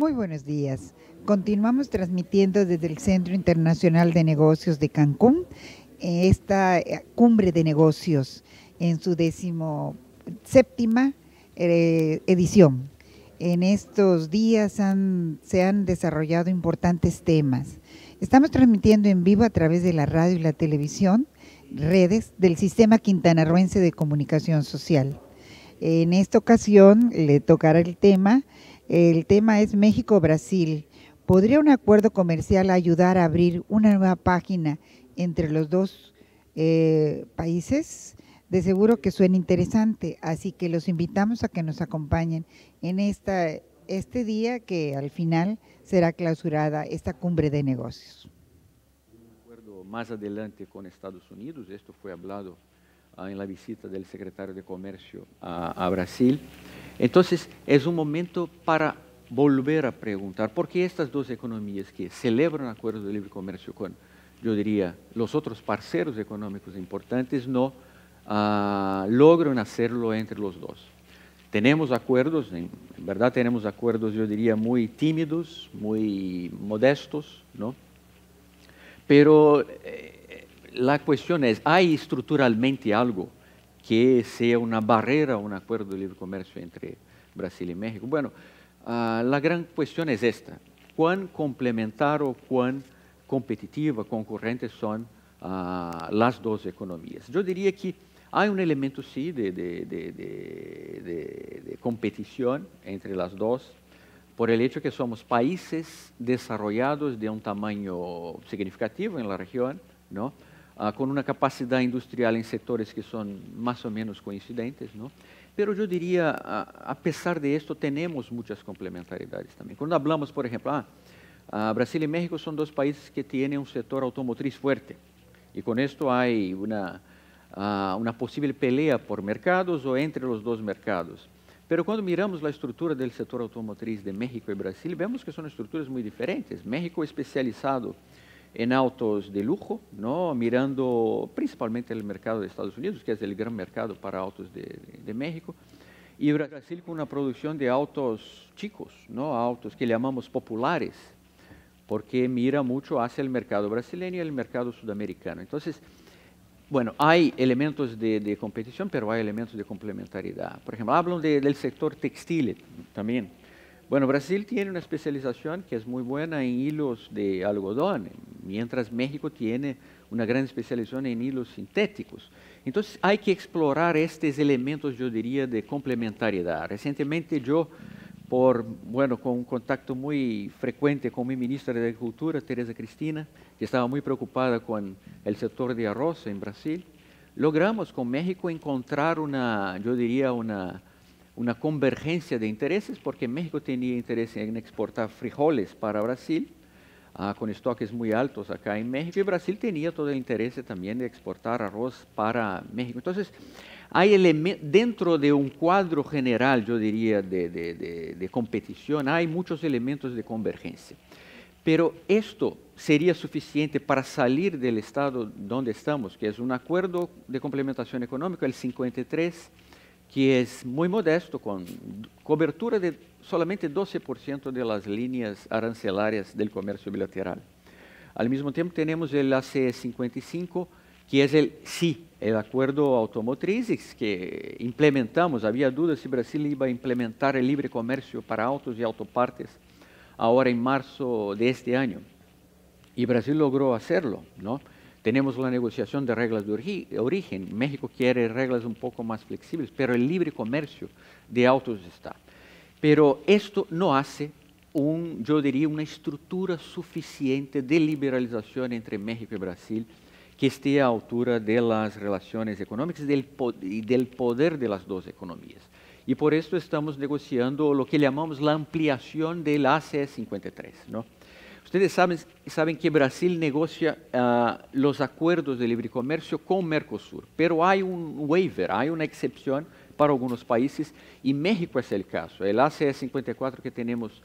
Muy buenos días. Continuamos transmitiendo desde el Centro Internacional de Negocios de Cancún esta cumbre de negocios en su 17ª edición. En estos días se han desarrollado importantes temas. Estamos transmitiendo en vivo a través de la radio y la televisión, redes del Sistema Quintanarroense de Comunicación Social. En esta ocasión le tocará el tema es México-Brasil. ¿Podría un acuerdo comercial ayudar a abrir una nueva página entre los dos países? De seguro que suena interesante, así que los invitamos a que nos acompañen en este día que al final será clausurada esta cumbre de negocios. Un acuerdo más adelante con Estados Unidos, esto fue hablado en la visita del secretario de Comercio a Brasil. Entonces, es un momento para volver a preguntar por qué estas dos economías que celebran acuerdos de libre comercio con, yo diría, los otros parceros económicos importantes no logran hacerlo entre los dos. Tenemos acuerdos, en verdad tenemos acuerdos, yo diría, muy tímidos, muy modestos, ¿no? Pero la cuestión es, ¿hay estructuralmente algo que sea una barrera a un acuerdo de libre comercio entre Brasil y México? Bueno, la gran cuestión es esta: ¿cuán complementar o cuán competitiva, concurrentes son las dos economías? Yo diría que hay un elemento, sí, de competición entre las dos, por el hecho que somos países desarrollados de un tamaño significativo en la región, ¿no? Con una capacidad industrial en sectores que son más o menos coincidentes, ¿no? Pero yo diría, a pesar de esto, tenemos muchas complementariedades también. Cuando hablamos, por ejemplo, Brasil y México son dos países que tienen un sector automotriz fuerte, y con esto hay una posible pelea por mercados o entre los dos mercados. Pero cuando miramos la estructura del sector automotriz de México y Brasil, vemos que son estructuras muy diferentes. México especializado en autos de lujo, ¿no? Mirando principalmente el mercado de Estados Unidos, que es el gran mercado para autos de México, y Brasil con una producción de autos chicos, ¿no? Autos que llamamos populares, porque mira mucho hacia el mercado brasileño y el mercado sudamericano. Entonces, bueno, hay elementos de competición, pero hay elementos de complementariedad. Por ejemplo, hablan del sector textil también. Bueno, Brasil tiene una especialización que es muy buena en hilos de algodón, mientras México tiene una gran especialización en hilos sintéticos. Entonces, hay que explorar estos elementos, yo diría, de complementariedad. Recientemente yo, con un contacto muy frecuente con mi ministra de Agricultura, Teresa Cristina, que estaba muy preocupada con el sector de arroz en Brasil, logramos con México encontrar yo diría, una convergencia de intereses, porque México tenía interés en exportar frijoles para Brasil, con estoques muy altos acá en México, y Brasil tenía todo el interés también de exportar arroz para México. Entonces, hay dentro de un cuadro general, yo diría, de competición, hay muchos elementos de convergencia. Pero esto sería suficiente para salir del estado donde estamos, que es un acuerdo de complementación económica, el 53, que es muy modesto, con cobertura de solamente 12% de las líneas arancelarias del comercio bilateral. Al mismo tiempo tenemos el ACE 55, que es el acuerdo automotriz que implementamos. Había dudas si Brasil iba a implementar el libre comercio para autos y autopartes ahora en marzo de este año. Y Brasil logró hacerlo, ¿no? Tenemos la negociación de reglas de origen. México quiere reglas un poco más flexibles, pero el libre comercio de autos está. Pero esto no hace, yo diría, una estructura suficiente de liberalización entre México y Brasil que esté a altura de las relaciones económicas y del poder de las dos economías. Y por esto estamos negociando lo que llamamos la ampliación del ACE 53, ¿no? Ustedes saben que Brasil negocia los acuerdos de libre comercio con Mercosur, pero hay un waiver, hay una excepción para algunos países, y México es el caso. El ACE 54 que tenemos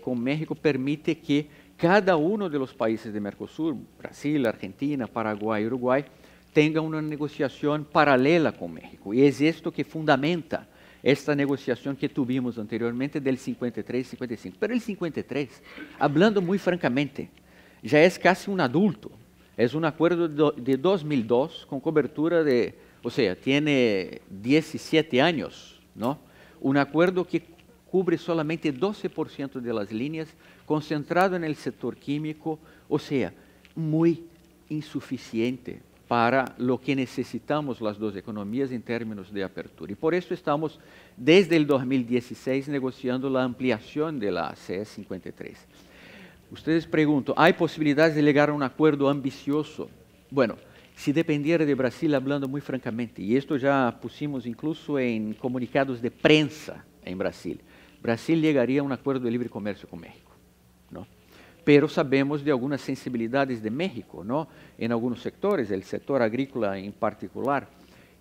con México permite que cada uno de los países de Mercosur, Brasil, Argentina, Paraguay, Uruguay, tenga una negociación paralela con México. Y es esto que fundamenta esta negociación que tuvimos anteriormente del 53 y 55. Pero el 53, hablando muy francamente, ya es casi un adulto. Es un acuerdo de 2002 con cobertura de, o sea, tiene 17 años, ¿no? Un acuerdo que cubre solamente 12% de las líneas, concentrado en el sector químico, o sea, muy insuficiente para lo que necesitamos las dos economías en términos de apertura. Y por eso estamos desde el 2016 negociando la ampliación de la CE 53. Ustedes preguntan, ¿hay posibilidades de llegar a un acuerdo ambicioso? Bueno, si dependiera de Brasil, hablando muy francamente, y esto ya pusimos incluso en comunicados de prensa en Brasil, Brasil llegaría a un acuerdo de libre comercio con México, ¿no? Pero sabemos de algunas sensibilidades de México, ¿no? En algunos sectores, el sector agrícola en particular.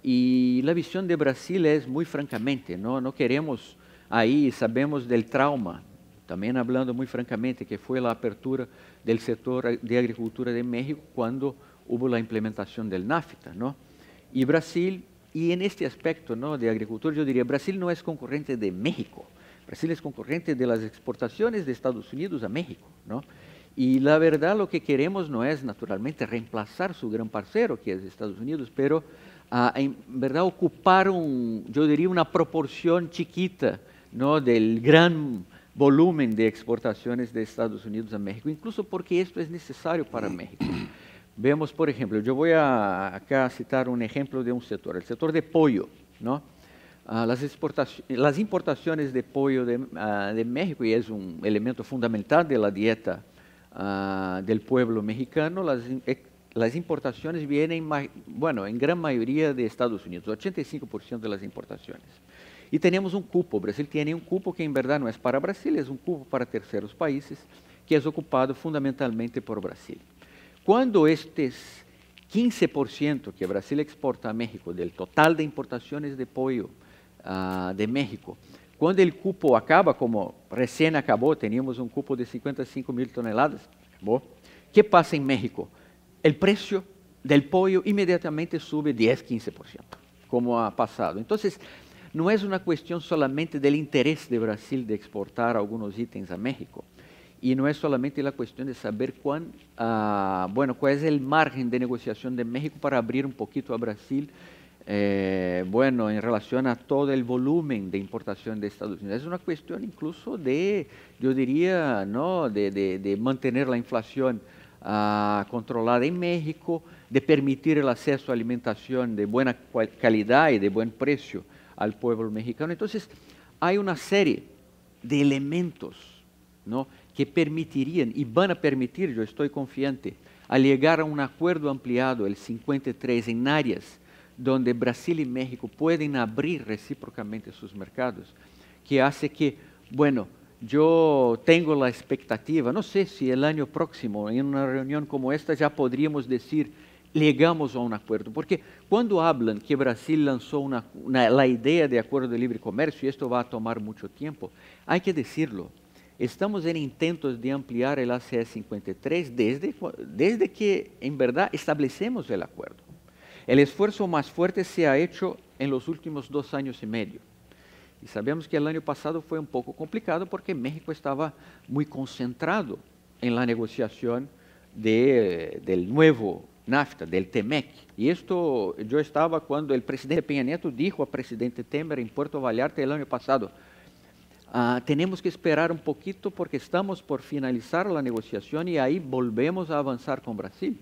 Y la visión de Brasil es muy francamente, ¿no? No queremos ahí, sabemos del trauma, también hablando muy francamente, que fue la apertura del sector de agricultura de México cuando hubo la implementación del NAFTA, ¿no? Y Brasil, y en este aspecto, ¿no?, de agricultura, yo diría, Brasil no es concurrente de México, Brasil es concurrente de las exportaciones de Estados Unidos a México, ¿no? Y la verdad lo que queremos no es naturalmente reemplazar su gran parcero, que es Estados Unidos, pero en verdad ocupar yo diría una proporción chiquita, ¿no?, del gran volumen de exportaciones de Estados Unidos a México, incluso porque esto es necesario para México. Vemos, por ejemplo, yo voy acá a citar un ejemplo de un sector, el sector de pollo, ¿no? Las importaciones de pollo de México, y es un elemento fundamental de la dieta del pueblo mexicano, las importaciones vienen, bueno, en gran mayoría de Estados Unidos, 85% de las importaciones. Y tenemos un cupo, Brasil tiene un cupo que en verdad no es para Brasil, es un cupo para terceros países, que es ocupado fundamentalmente por Brasil. Cuando estes 15% que Brasil exporta a México, del total de importaciones de pollo de México, cuando el cupo acaba, como recién acabó, teníamos un cupo de 55.000 toneladas, acabó. ¿Qué pasa en México? El precio del pollo inmediatamente sube 10-15%, como ha pasado. Entonces, no es una cuestión solamente del interés de Brasil de exportar algunos ítems a México, y no es solamente la cuestión de saber cuál es el margen de negociación de México para abrir un poquito a Brasil, en relación a todo el volumen de importación de Estados Unidos. Es una cuestión incluso de, yo diría, ¿no?, de mantener la inflación controlada en México, de permitir el acceso a alimentación de buena calidad y de buen precio al pueblo mexicano. Entonces, hay una serie de elementos, ¿no?, que permitirían y van a permitir, yo estoy confiante, al llegar a un acuerdo ampliado, el 53, en áreas donde Brasil y México pueden abrir recíprocamente sus mercados, que hace que, bueno, yo tengo la expectativa, no sé si el año próximo, en una reunión como esta, ya podríamos decir, llegamos a un acuerdo, porque cuando hablan que Brasil lanzó la idea de acuerdo de libre comercio, y esto va a tomar mucho tiempo, hay que decirlo, estamos en intentos de ampliar el ACE 53 desde que en verdad establecemos el acuerdo. El esfuerzo más fuerte se ha hecho en los últimos 2 años y medio. Y sabemos que el año pasado fue un poco complicado porque México estaba muy concentrado en la negociación del nuevo NAFTA, del TEMEC. Y esto, yo estaba cuando el presidente Peña Nieto dijo al presidente Temer en Puerto Vallarta el año pasado, tenemos que esperar un poquito porque estamos por finalizar la negociación y ahí volvemos a avanzar con Brasil.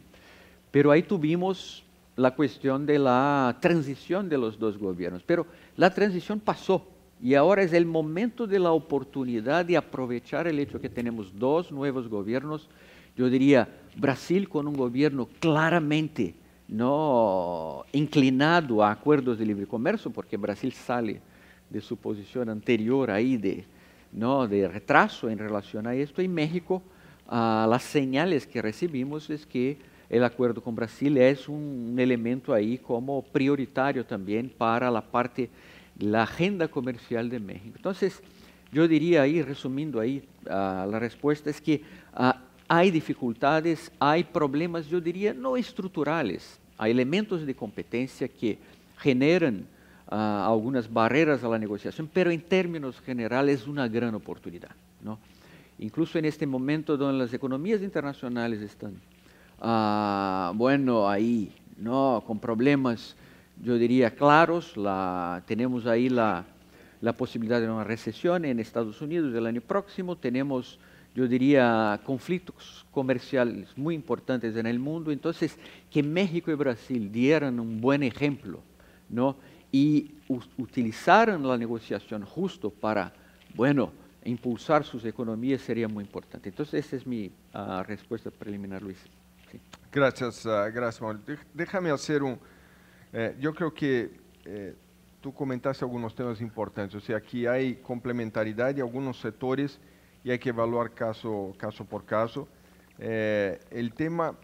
Pero ahí tuvimos la cuestión de la transición de los dos gobiernos. Pero la transición pasó y ahora es el momento de la oportunidad de aprovechar el hecho que tenemos 2 nuevos gobiernos. Yo diría, Brasil con un gobierno claramente no inclinado a acuerdos de libre comercio, porque Brasil sale de su posición anterior ahí de retraso en relación a esto, y México, las señales que recibimos es que el acuerdo con Brasil es un elemento ahí como prioritario también para la agenda comercial de México. Entonces, yo diría ahí, resumiendo ahí, la respuesta es que hay dificultades, hay problemas, yo diría, no estructurales, hay elementos de competencia que generan algunas barreras a la negociación, pero en términos generales es una gran oportunidad, ¿no? Incluso en este momento donde las economías internacionales están, bueno, ahí, ¿no? Con problemas, yo diría, claros, tenemos ahí la posibilidad de una recesión en Estados Unidos el año próximo, tenemos, yo diría, conflictos comerciales muy importantes en el mundo. Entonces, que México y Brasil dieran un buen ejemplo, ¿no? Y utilizaran la negociación justo para, bueno, impulsar sus economías sería muy importante. Entonces, esa es mi respuesta preliminar, Luis. Sí. Gracias, gracias, Mauro. Déjame hacer yo creo que tú comentaste algunos temas importantes, o sea, aquí hay complementariedad de algunos sectores y hay que evaluar caso por caso. El tema,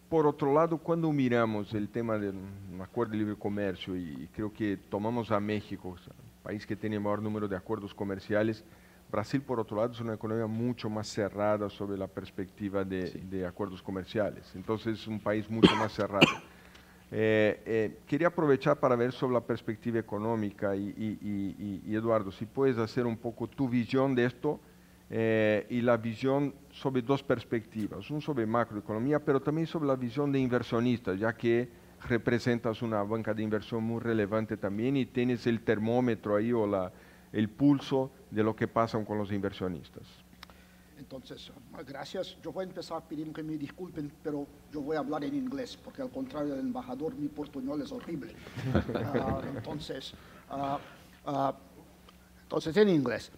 por otro lado, cuando miramos el tema del acuerdo de libre comercio, y creo que tomamos a México, o sea, el país que tiene el mayor número de acuerdos comerciales, Brasil, por otro lado, es una economía mucho más cerrada sobre la perspectiva de acuerdos comerciales. Entonces, es un país mucho más cerrado. Quería aprovechar para ver sobre la perspectiva económica y Eduardo, si puedes hacer un poco tu visión de esto y la visión sobre dos perspectivas, uno sobre macroeconomía, pero también sobre la visión de inversionistas, ya que representas una banca de inversión muy relevante también y tienes el termómetro ahí o el pulso de lo que pasa con los inversionistas. Entonces, gracias. Yo voy a empezar pidiendo que me disculpen, pero yo voy a hablar en inglés, porque al contrario del embajador, mi portuñol es horrible. Entonces, en inglés.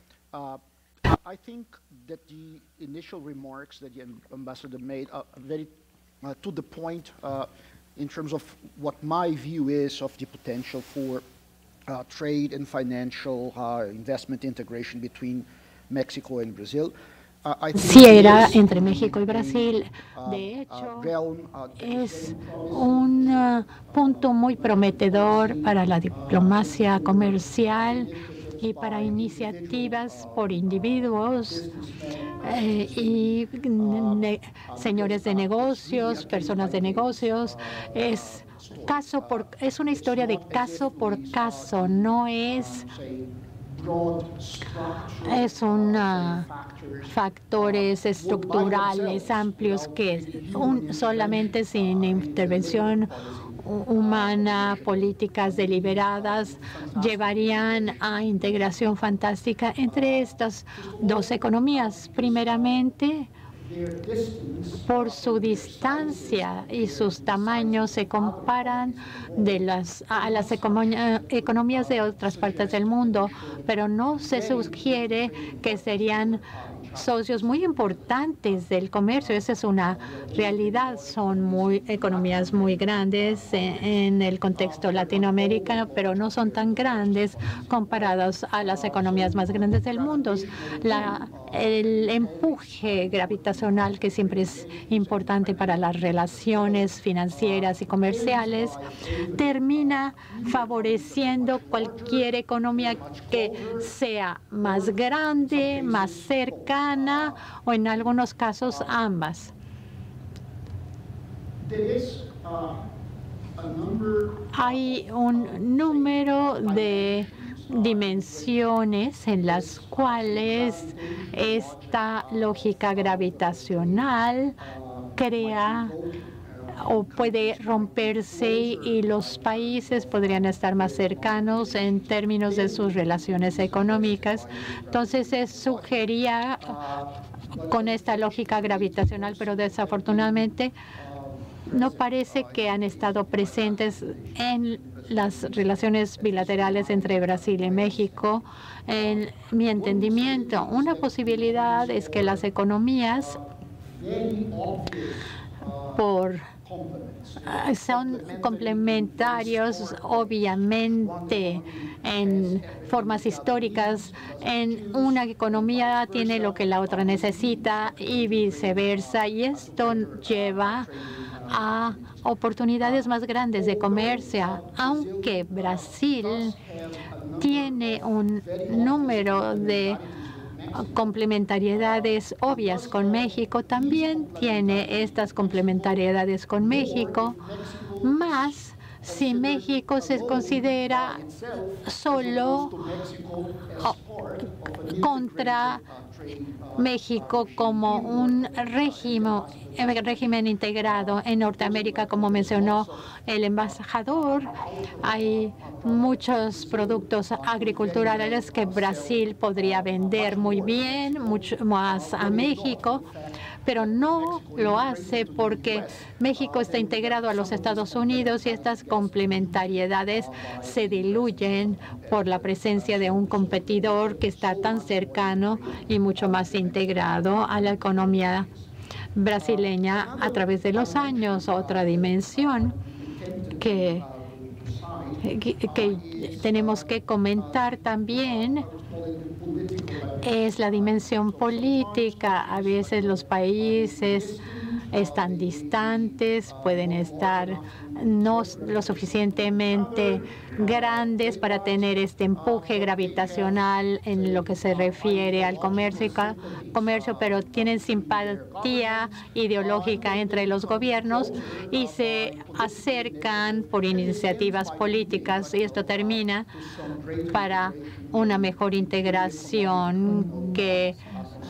I think that the initial remarks that the ambassador made are very to the point in terms of what my view is of the potential for trade and financial investment integration between Mexico and Brazil. Sí, era entre México y Brasil. De hecho, es un punto muy prometedor para la diplomacia comercial y para iniciativas por individuos y señores de negocios, personas de negocios. Es una historia de caso por caso, no es factores estructurales amplios que solamente sin intervención humana, políticas deliberadas, llevarían a integración fantástica entre estas dos economías. Primeramente, por su distancia y sus tamaños se comparan a las economías de otras partes del mundo, pero no se sugiere que serían socios muy importantes del comercio. Esa es una realidad. Son economías muy grandes en el contexto latinoamericano, pero no son tan grandes comparadas a las economías más grandes del mundo. El empuje gravitacional, que siempre es importante para las relaciones financieras y comerciales, termina favoreciendo cualquier economía que sea más grande, más cercana o en algunos casos ambas. Hay un número de dimensiones en las cuales esta lógica gravitacional crea o puede romperse y los países podrían estar más cercanos en términos de sus relaciones económicas. Entonces se sugería con esta lógica gravitacional, pero desafortunadamente no parece que han estado presentes en las relaciones bilaterales entre Brasil y México. En mi entendimiento, una posibilidad es que las economías son complementarios, obviamente, en formas históricas. En una economía tiene lo que la otra necesita y viceversa, y esto lleva a oportunidades más grandes de comercio, aunque Brasil tiene un número de complementariedades obvias con México, también tiene estas complementariedades con México, más si México se considera solo contra México como un régimen integrado en Norteamérica, como mencionó el embajador. Hay muchos productos agriculturales que Brasil podría vender muy bien, mucho más a México, pero no lo hace porque México está integrado a los Estados Unidos y estas complementariedades se diluyen por la presencia de un competidor que está tan cercano y mucho más integrado a la economía brasileña a través de los años. Otra dimensión que tenemos que comentar también es la dimensión política. A veces los países están distantes, pueden estar no lo suficientemente grandes para tener este empuje gravitacional en lo que se refiere al comercio, pero tienen simpatía ideológica entre los gobiernos y se acercan por iniciativas políticas, y esto termina para una mejor integración que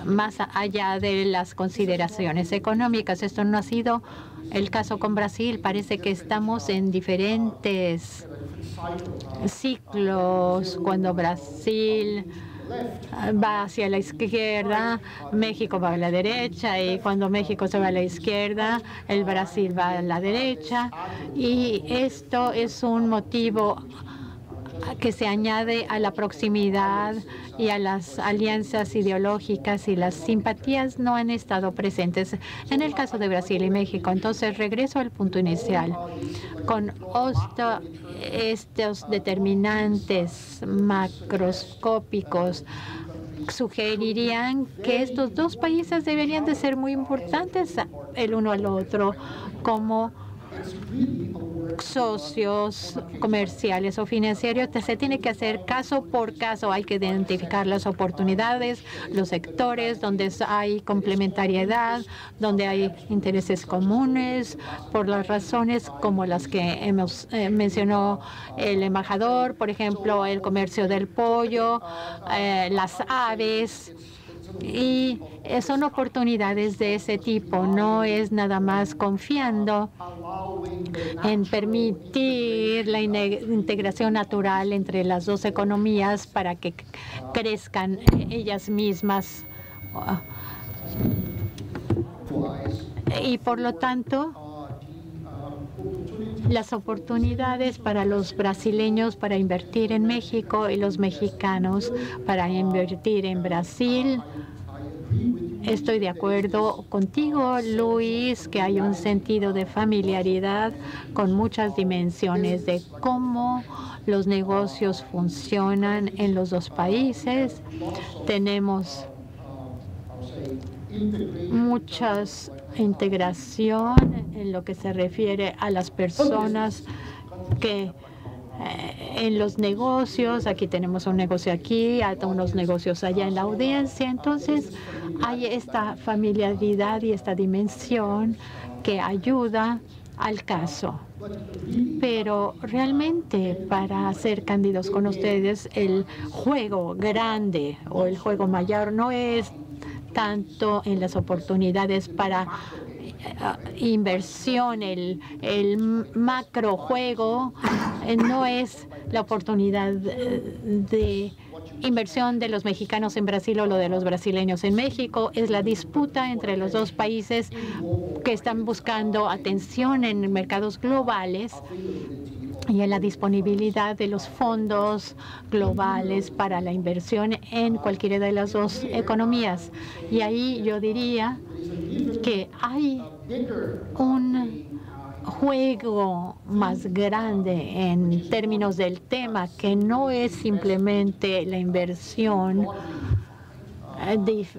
más allá de las consideraciones económicas. Esto no ha sido el caso con Brasil. Parece que estamos en diferentes ciclos. Cuando Brasil va hacia la izquierda, México va a la derecha, y cuando México se va a la izquierda, el Brasil va a la derecha, y esto es un motivo que se añade a la proximidad y a las alianzas ideológicas, y las simpatías no han estado presentes en el caso de Brasil y México. Entonces, regreso al punto inicial. Con estos determinantes macroscópicos, sugerirían que estos dos países deberían de ser muy importantes el uno al otro como socios comerciales o financieros. Se tiene que hacer caso por caso. Hay que identificar las oportunidades, los sectores donde hay complementariedad, donde hay intereses comunes, por las razones como las que mencionó el embajador, por ejemplo, el comercio del pollo, las aves. Y son oportunidades de ese tipo. No es nada más confiando en permitir la integración natural entre las dos economías para que crezcan ellas mismas. Y por lo tanto, las oportunidades para los brasileños para invertir en México y los mexicanos para invertir en Brasil. Estoy de acuerdo contigo, Luis, que hay un sentido de familiaridad con muchas dimensiones de cómo los negocios funcionan en los dos países. Tenemos mucha integración en lo que se refiere a las personas que en los negocios. Aquí tenemos un negocio aquí, hay unos negocios allá en la audiencia. Entonces, hay esta familiaridad y esta dimensión que ayuda al caso. Pero realmente, para ser cándidos con ustedes, el juego grande o el juego mayor no es tanto en las oportunidades para inversión. El macrojuego no es la oportunidad de inversión de los mexicanos en Brasil o lo de los brasileños en México. Es la disputa entre los dos países que están buscando atención en mercados globales y en la disponibilidad de los fondos globales para la inversión en cualquiera de las dos economías. Y ahí yo diría que hay un juego más grande en términos del tema, que no es simplemente la inversión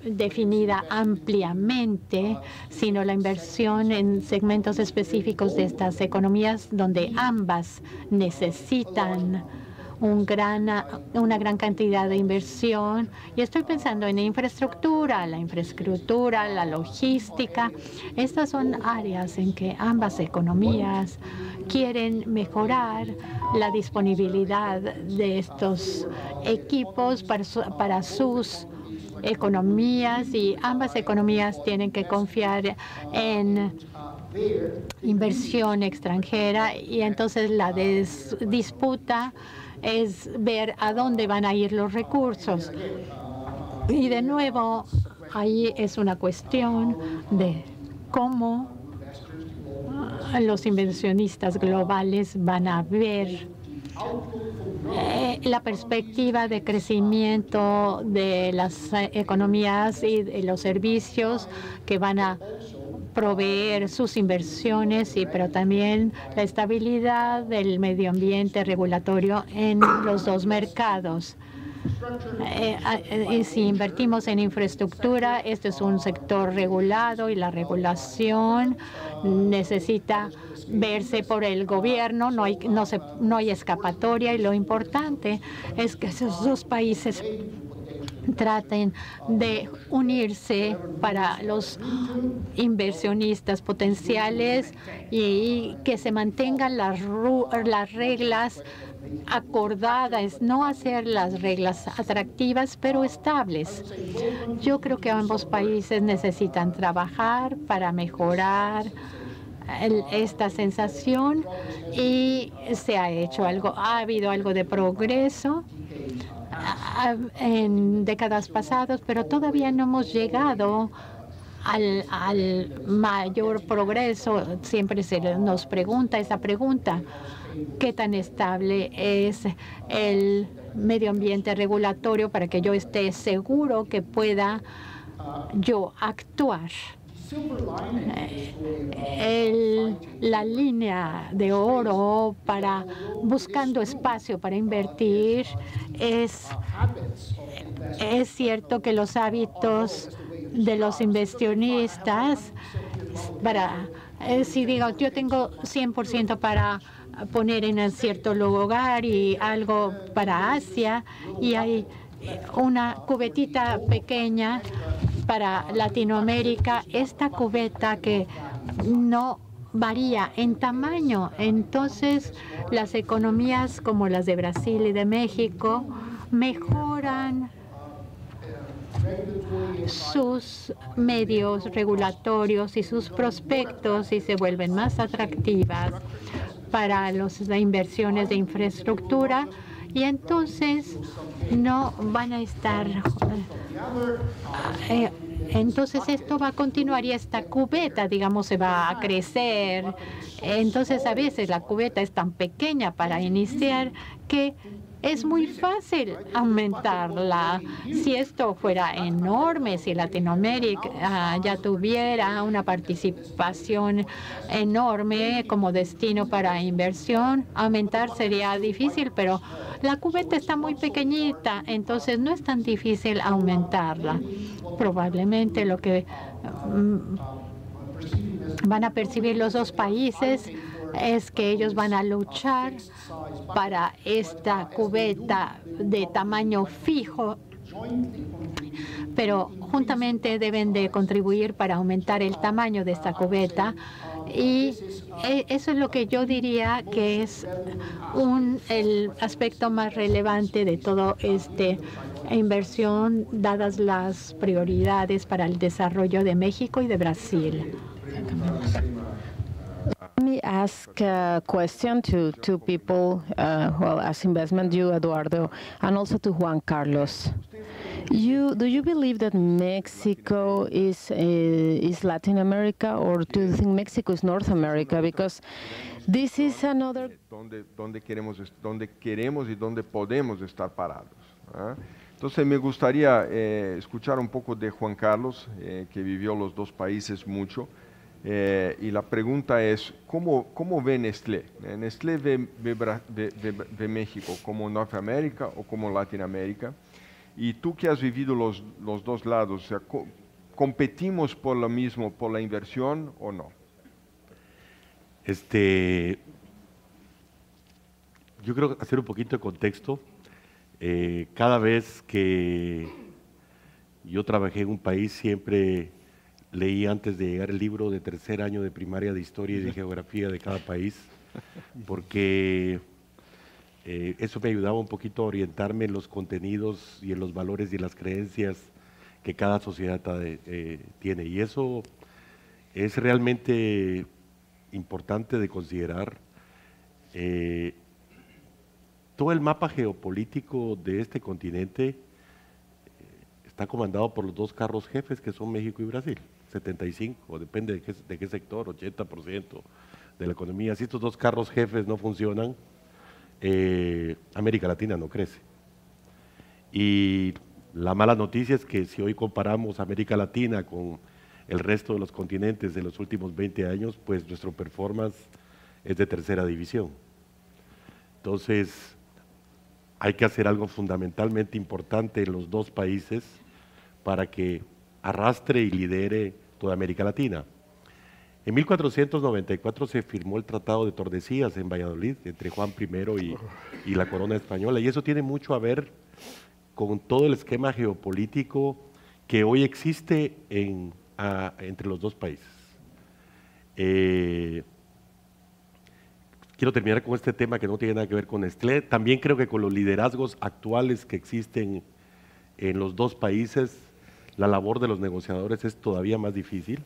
definida ampliamente, sino la inversión en segmentos específicos de estas economías donde ambas necesitan una gran cantidad de inversión. Y estoy pensando en la infraestructura, la logística. Estas son áreas en que ambas economías quieren mejorar la disponibilidad de estos equipos para sus economías, y ambas economías tienen que confiar en inversión extranjera, y entonces la disputa es ver a dónde van a ir los recursos. Y de nuevo, ahí es una cuestión de cómo los inversionistas globales van a ver la perspectiva de crecimiento de las economías y de los servicios que van a proveer sus inversiones, pero también la estabilidad del medio ambiente regulatorio en los dos mercados. Y si invertimos en infraestructura, este es un sector regulado y la regulación necesita verse por el gobierno, no hay escapatoria, y lo importante es que esos dos países traten de unirse para los inversionistas potenciales y que se mantengan las reglas acordadas, no hacer las reglas atractivas, pero estables. Yo creo que ambos países necesitan trabajar para mejorar esta sensación, y se ha hecho algo, ha habido algo de progreso en décadas pasadas, pero todavía no hemos llegado al mayor progreso. Siempre se nos pregunta esa pregunta: ¿qué tan estable es el medio ambiente regulatorio para que yo esté seguro que pueda yo actuar? La línea de oro para buscando espacio para invertir es cierto que los hábitos de los inversionistas si digo yo tengo 100% para poner en un cierto lugar y algo para Asia, y hay una cubetita pequeña para Latinoamérica, esta cubeta que no varía en tamaño. Entonces, las economías como las de Brasil y de México mejoran sus medios regulatorios y sus prospectos y se vuelven más atractivas para las inversiones de infraestructura, y entonces no van a estar entonces esto va a continuar y esta cubeta, digamos, se va a crecer. Entonces a veces la cubeta es tan pequeña para iniciar que es muy fácil aumentarla. Si esto fuera enorme, si Latinoamérica ya tuviera una participación enorme como destino para inversión, aumentar sería difícil, pero la cubeta está muy pequeñita, entonces no es tan difícil aumentarla. Probablemente lo que van a percibir los dos países es que ellos van a luchar para esta cubeta de tamaño fijo, pero juntamente deben de contribuir para aumentar el tamaño de esta cubeta, y eso es lo que yo diría que es el aspecto más relevante de todo este inversión, dadas las prioridades para el desarrollo de México y de Brasil. Let me ask a question to two people who will ask investment, you, Eduardo, and also to Juan Carlos. Do you believe that Mexico is Latin America, or do you think Mexico is North America? Because this is another... Donde queremos y donde podemos estar parados. Entonces me gustaría escuchar un poco de Juan Carlos, que vivió los dos países mucho. Y la pregunta es, ¿cómo ve Nestlé? ¿Nestlé ve México como Norteamérica o como Latinoamérica? Y tú que has vivido los dos lados, o sea, ¿competimos por lo mismo, por la inversión o no? yo creo hacer un poquito de contexto. Cada vez que yo trabajé en un país, siempre leí antes de llegar el libro de tercer año de primaria de historia y de geografía de cada país, porque eso me ayudaba un poquito a orientarme en los contenidos y en los valores y las creencias que cada sociedad tiene. Y eso es realmente importante de considerar. Todo el mapa geopolítico de este continente está comandado por los dos carros jefes que son México y Brasil, 75, depende de qué sector, 80% de la economía. Si estos dos carros jefes no funcionan, América Latina no crece. Y la mala noticia es que si hoy comparamos América Latina con el resto de los continentes de los últimos 20 años, pues nuestro performance es de tercera división. Entonces, hay que hacer algo fundamentalmente importante en los dos países para que arrastre y lidere toda América Latina. En 1494 se firmó el Tratado de Tordesillas en Valladolid entre Juan I y la corona española, y eso tiene mucho a ver con todo el esquema geopolítico que hoy existe entre los dos países. Quiero terminar con este tema que no tiene nada que ver con Nestlé. También creo que con los liderazgos actuales que existen en los dos países, la labor de los negociadores es todavía más difícil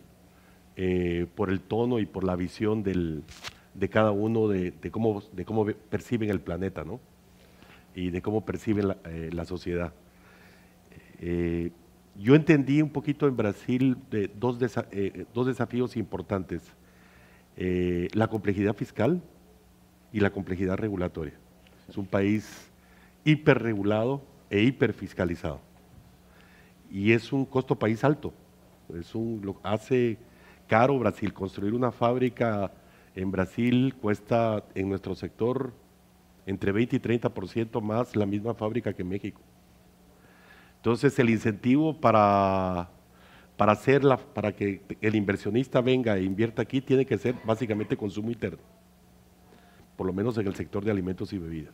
por el tono y por la visión de cada uno de cómo perciben el planeta, ¿no? Y de cómo perciben la sociedad. Yo entendí un poquito en Brasil dos desafíos importantes, la complejidad fiscal y la complejidad regulatoria. Es un país hiperregulado e hiperfiscalizado. Y es un costo país alto. Lo hace caro Brasil. Construir una fábrica en Brasil cuesta en nuestro sector entre 20 y 30% más la misma fábrica que en México. Entonces el incentivo para que el inversionista venga e invierta aquí tiene que ser básicamente consumo interno, por lo menos en el sector de alimentos y bebidas.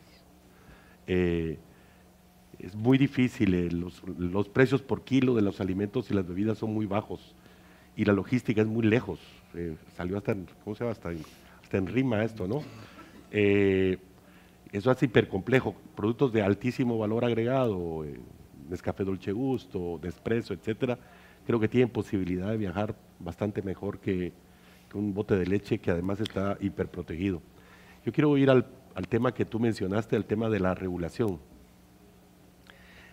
Es muy difícil, los precios por kilo de los alimentos y las bebidas son muy bajos y la logística es muy lejos. Salió hasta en rima esto, ¿no? Eso es hipercomplejo. Productos de altísimo valor agregado, Nescafé Dolce Gusto, Nespresso, etcétera, creo que tienen posibilidad de viajar bastante mejor que un bote de leche que además está hiperprotegido. Yo quiero ir al tema que tú mencionaste, el tema de la regulación.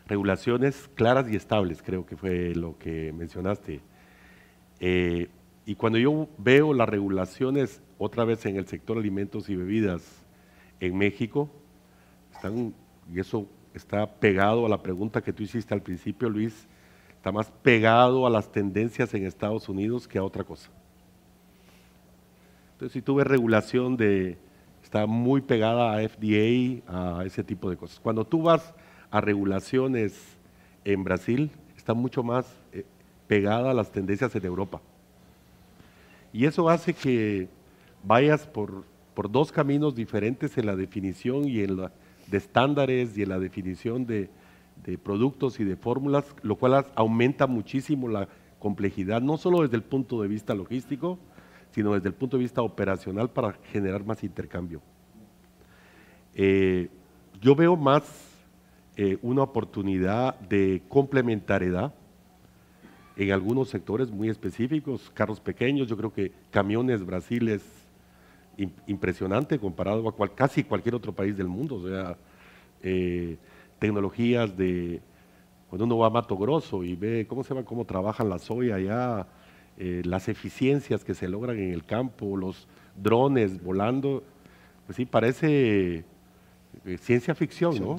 Regulaciones claras y estables, creo que fue lo que mencionaste. Y cuando yo veo las regulaciones otra vez en el sector alimentos y bebidas en México, y eso está pegado a la pregunta que tú hiciste al principio, Luis, está más pegado a las tendencias en Estados Unidos que a otra cosa. Entonces, si tú ves regulación está muy pegada a FDA, a ese tipo de cosas. Cuando tú vas a regulaciones en Brasil, está mucho más pegada a las tendencias en Europa. Y eso hace que vayas por dos caminos diferentes en la definición y de estándares y en la definición de productos y de fórmulas, lo cual aumenta muchísimo la complejidad, no solo desde el punto de vista logístico, sino desde el punto de vista operacional para generar más intercambio. Yo veo más una oportunidad de complementariedad en algunos sectores muy específicos, carros pequeños. Yo creo que camiones, Brasil es impresionante comparado a casi cualquier otro país del mundo. O sea, tecnologías cuando uno va a Mato Grosso y ve cómo trabajan la soya allá, las eficiencias que se logran en el campo, los drones volando, pues sí, parece ciencia ficción, ¿no?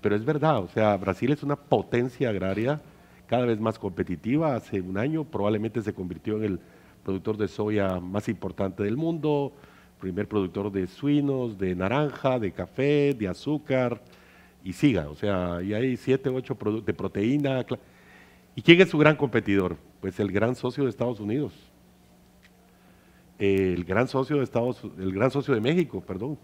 Pero es verdad, o sea, Brasil es una potencia agraria cada vez más competitiva. Hace un año probablemente se convirtió en el productor de soya más importante del mundo, primer productor de suinos, de naranja, de café, de azúcar, y siga, o sea, y hay 7, 8 productos de proteína. ¿Y quién es su gran competidor? Pues el gran socio de Estados Unidos. El gran socio de México, perdón,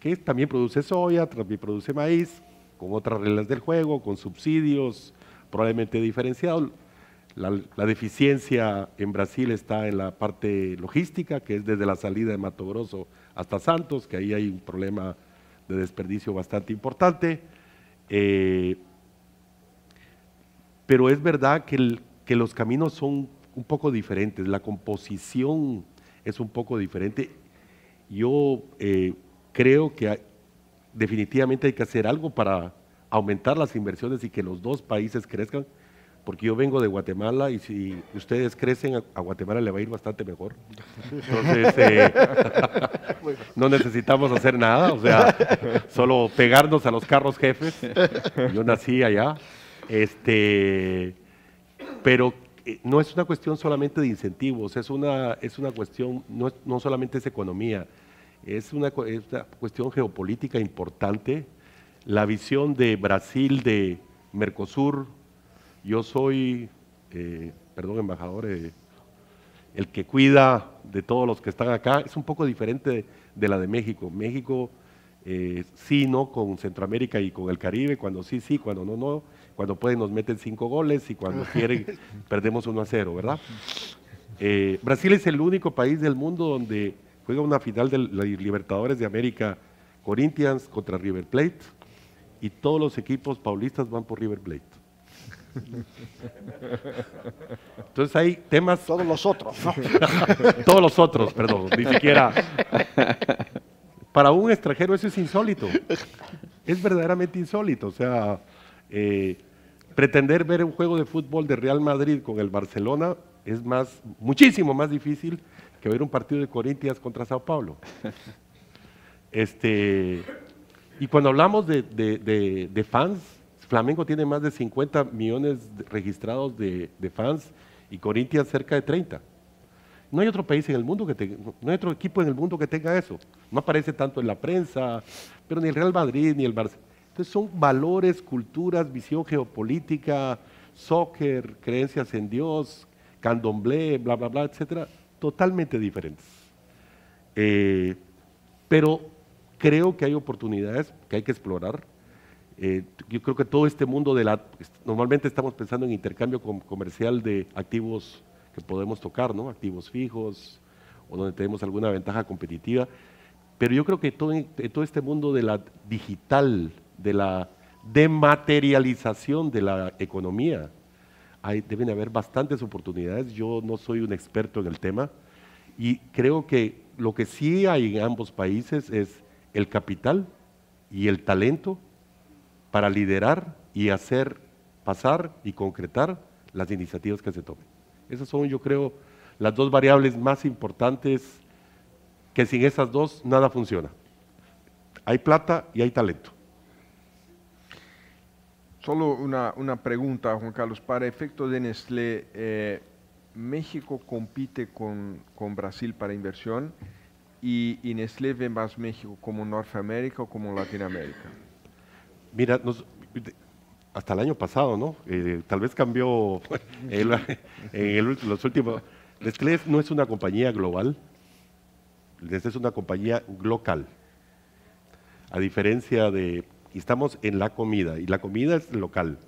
que también produce soya, también produce maíz, con otras reglas del juego, con subsidios probablemente diferenciados. La deficiencia en Brasil está en la parte logística, que es desde la salida de Mato Grosso hasta Santos, que ahí hay un problema de desperdicio bastante importante. Pero es verdad que los caminos son un poco diferentes, la composición es un poco diferente. Yo creo que definitivamente hay que hacer algo para aumentar las inversiones y que los dos países crezcan, porque yo vengo de Guatemala y si ustedes crecen, a Guatemala le va a ir bastante mejor. Entonces, no necesitamos hacer nada, o sea, solo pegarnos a los carros jefes. Yo nací allá, pero no es una cuestión solamente de incentivos, es una cuestión, no solamente es economía, es una cuestión geopolítica importante. La visión de Brasil, de Mercosur. Yo soy, embajador, el que cuida de todos los que están acá, es un poco diferente de la de México. México, sí, no, con Centroamérica y con el Caribe, cuando sí, sí, cuando no, no, cuando pueden nos meten 5 goles y cuando quieren perdemos 1-0, ¿verdad? Brasil es el único país del mundo donde juega una final de la Libertadores de América, Corinthians contra River Plate, y todos los equipos paulistas van por River Plate. Entonces hay temas... Todos los otros, ¿no? Todos los otros, perdón, ni siquiera... Para un extranjero eso es insólito, es verdaderamente insólito, o sea, pretender ver un juego de fútbol de Real Madrid con el Barcelona es muchísimo más difícil que ver un partido de Corinthians contra Sao Paulo. Y cuando hablamos de fans, Flamengo tiene más de 50 millones registrados de fans y Corinthians cerca de 30. No hay otro país en el mundo no hay otro equipo en el mundo que tenga eso. No aparece tanto en la prensa, pero ni el Real Madrid ni el Barça. Entonces son valores, culturas, visión geopolítica, soccer, creencias en Dios, candomblé, bla, bla, bla, etcétera, totalmente diferentes. Pero creo que hay oportunidades que hay que explorar. Yo creo que todo este mundo normalmente estamos pensando en intercambio comercial de activos que podemos tocar, ¿no? Activos fijos o donde tenemos alguna ventaja competitiva, pero yo creo que todo este mundo de la digital, de la dematerialización de la economía, deben haber bastantes oportunidades. Yo no soy un experto en el tema y creo que lo que sí hay en ambos países es el capital y el talento para liderar y hacer pasar y concretar las iniciativas que se tomen. Esas son, yo creo, las dos variables más importantes, que sin esas dos nada funciona. Hay plata y hay talento. Solo una pregunta, Juan Carlos. Para efectos de Nestlé, ¿México compite con Brasil para inversión? ¿Y Nestlé ve más México como Norteamérica o como Latinoamérica? Mira, hasta el año pasado, ¿no? Tal vez cambió los últimos. Nestlé no es una compañía global, Nestlé es una compañía local. A diferencia y estamos en la comida, y la comida es local.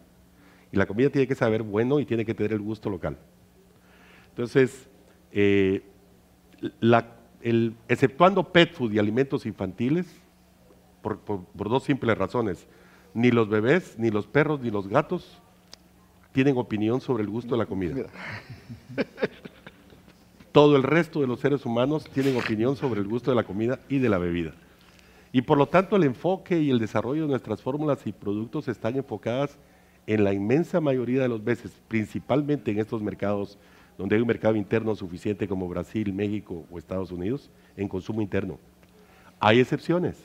Y la comida tiene que saber bueno y tiene que tener el gusto local. Entonces, exceptuando pet food y alimentos infantiles, por dos simples razones. Ni los bebés, ni los perros, ni los gatos tienen opinión sobre el gusto de la comida. Todo el resto de los seres humanos tienen opinión sobre el gusto de la comida y de la bebida. Y por lo tanto el enfoque y el desarrollo de nuestras fórmulas y productos están enfocadas en la inmensa mayoría de las veces, principalmente en estos mercados donde hay un mercado interno suficiente como Brasil, México o Estados Unidos, en consumo interno. Hay excepciones.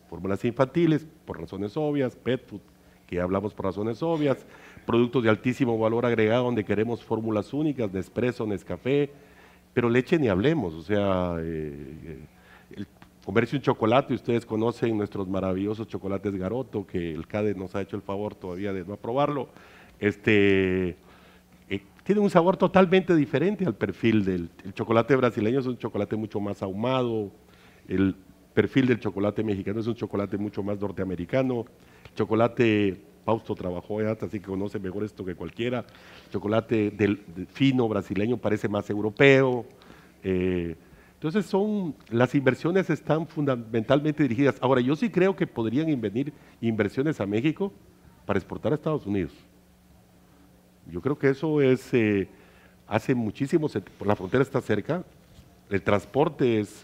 Fórmulas infantiles, por razones obvias, pet food, que ya hablamos por razones obvias, productos de altísimo valor agregado donde queremos fórmulas únicas, Nespresso, Nescafé, pero leche ni hablemos, o sea, comerse un chocolate, ustedes conocen nuestros maravillosos chocolates Garoto, que el CADE nos ha hecho el favor todavía de no aprobarlo, tiene un sabor totalmente diferente al perfil el chocolate brasileño, es un chocolate mucho más ahumado, perfil del chocolate mexicano es un chocolate mucho más norteamericano. El chocolate, Fausto trabajó allá, así que conoce mejor esto que cualquiera. El chocolate fino brasileño parece más europeo. Entonces las inversiones están fundamentalmente dirigidas. Ahora, yo sí creo que podrían venir inversiones a México para exportar a Estados Unidos. Yo creo que eso es, hace muchísimo, la frontera está cerca, el transporte es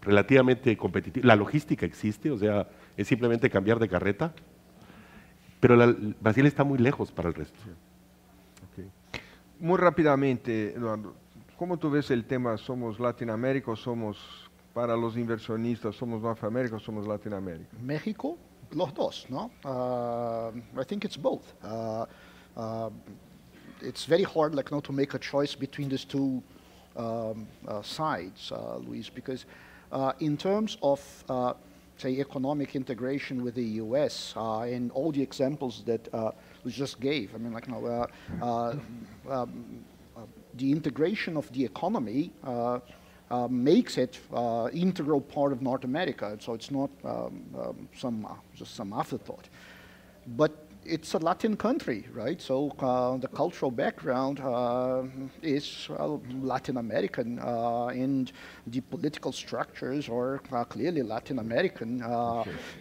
relativamente competitivo, la logística existe, o sea, es simplemente cambiar de carreta, pero Brasil está muy lejos para el resto. Okay. Muy rápidamente, Eduardo, ¿cómo tú ves el tema? ¿Somos Latinoamérica o somos, para los inversionistas, somos Norteamérica o somos Latinoamérica? México, los dos, ¿no? I think it's both. It's very hard, like, to make a choice between these two sides, Luis, because in terms of, say, economic integration with the U.S. And all the examples that we just gave, I mean, like, the integration of the economy makes it integral part of North America. So it's not just some afterthought. But it's a Latin country, right? So the cultural background is Latin American, and the political structures are clearly Latin American.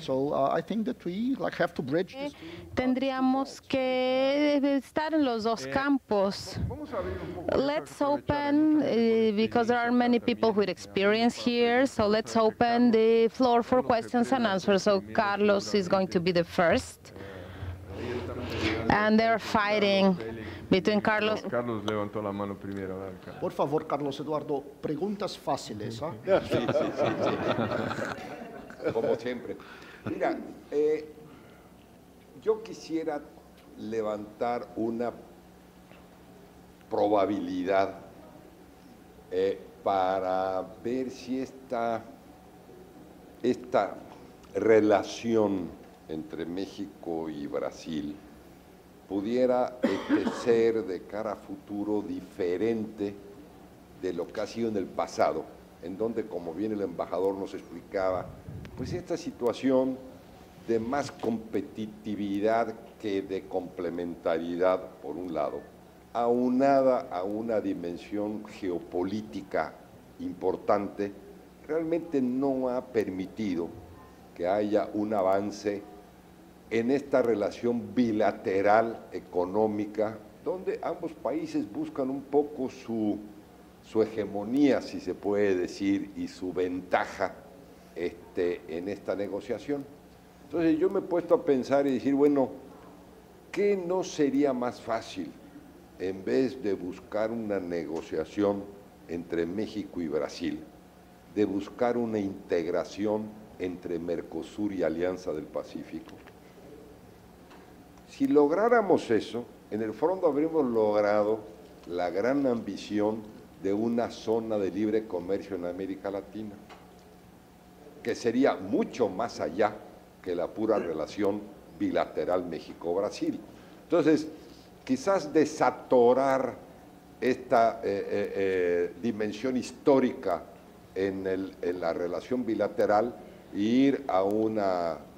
So I think that we have to bridge this. Tendríamos que estar en los dos campos. Let's open, because there are many people with experience here, so let's open the floor for questions and answers. So Carlos is going to be the first. And they're fighting between Carlos. Carlos levantó la mano primero. Por favor, Carlos Eduardo, preguntas fáciles. Sí. Como siempre. Mira, yo quisiera levantar una probabilidad para ver si esta relación entre México y Brasil pudiera ser de cara a futuro diferente de lo que ha sido en el pasado, en donde, como bien el embajador nos explicaba, pues esta situación de más competitividad que de complementariedad, por un lado, aunada a una dimensión geopolítica importante, realmente no ha permitido que haya un avance en esta relación bilateral económica, donde ambos países buscan un poco su hegemonía, si se puede decir, y su ventaja en esta negociación. Entonces yo me he puesto a pensar y decir, bueno, ¿qué no sería más fácil en vez de buscar una negociación entre México y Brasil, de buscar una integración entre Mercosur y Alianza del Pacífico? Si lográramos eso, en el fondo habríamos logrado la gran ambición de una zona de libre comercio en América Latina, que sería mucho más allá que la pura relación bilateral México-Brasil. Entonces, quizás desatorar esta dimensión histórica en la relación bilateral e ir a un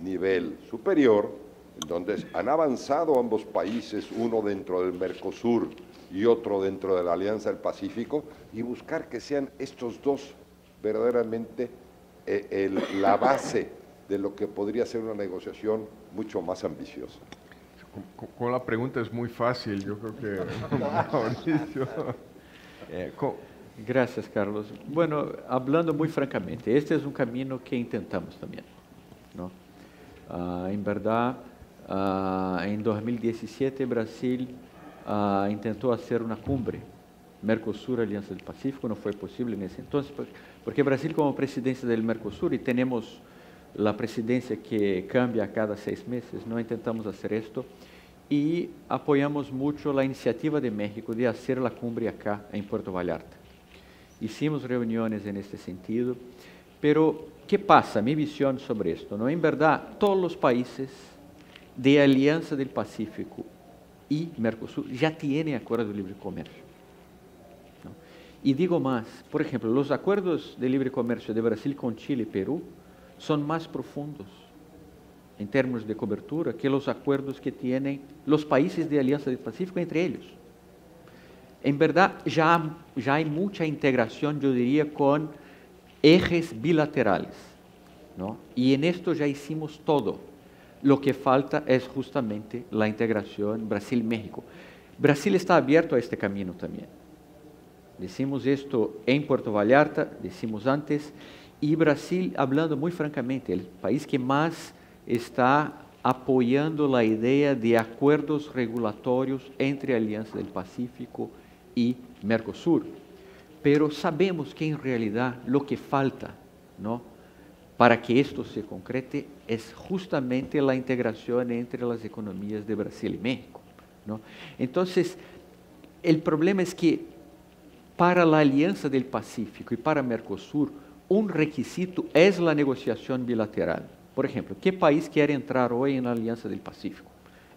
nivel superior, donde han avanzado ambos países, uno dentro del Mercosur y otro dentro de la Alianza del Pacífico, y buscar que sean estos dos verdaderamente la base de lo que podría ser una negociación mucho más ambiciosa. Con la pregunta es muy fácil, yo creo que Mauricio. Gracias, Carlos. Bueno, hablando muy francamente, este es un camino que intentamos también, ¿no? En verdad, en 2017 Brasil intentó hacer una cumbre Mercosur, Alianza del Pacífico, no fue posible en ese entonces, porque Brasil como presidencia del Mercosur, y tenemos la presidencia que cambia cada 6 meses, no intentamos hacer esto, y apoyamos mucho la iniciativa de México de hacer la cumbre acá en Puerto Vallarta. Hicimos reuniones en este sentido, pero ¿qué pasa? Mi visión sobre esto, ¿no? En verdad, todos los países de Alianza del Pacífico y Mercosur ya tienen acuerdo de libre comercio, ¿no? Y digo más, por ejemplo, los acuerdos de libre comercio de Brasil con Chile y Perú son más profundos en términos de cobertura que los acuerdos que tienen los países de Alianza del Pacífico entre ellos. En verdad, ya hay mucha integración, yo diría, con ejes bilaterales, ¿no? Y en esto ya hicimos todo. Lo que falta es justamente la integración Brasil-México. Brasil está abierto a este camino también. Decimos esto en Puerto Vallarta, decimos antes, y Brasil, hablando muy francamente, el país que más está apoyando la idea de acuerdos regulatorios entre Alianza del Pacífico y Mercosur. Pero sabemos que en realidad lo que falta, ¿no?, para que esto se concrete es justamente la integración entre las economías de Brasil y México, ¿no? Entonces, el problema es que para la Alianza del Pacífico y para Mercosur, un requisito es la negociación bilateral. Por ejemplo, ¿qué país quiere entrar hoy en la Alianza del Pacífico?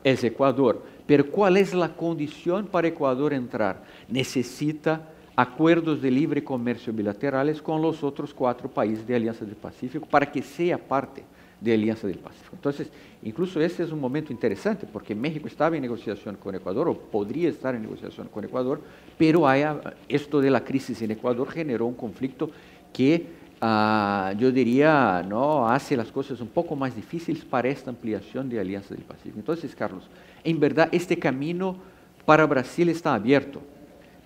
Es Ecuador. Pero ¿cuál es la condición para Ecuador entrar? Necesita acuerdos de libre comercio bilaterales con los otros 4 países de Alianza del Pacífico para que sea parte de Alianza del Pacífico. Entonces, incluso este es un momento interesante porque México estaba en negociación con Ecuador o podría estar en negociación con Ecuador, pero esto de la crisis en Ecuador generó un conflicto que yo diría, ¿no?, hace las cosas un poco más difíciles para esta ampliación de Alianza del Pacífico. Entonces, Carlos, en verdad este camino para Brasil está abierto.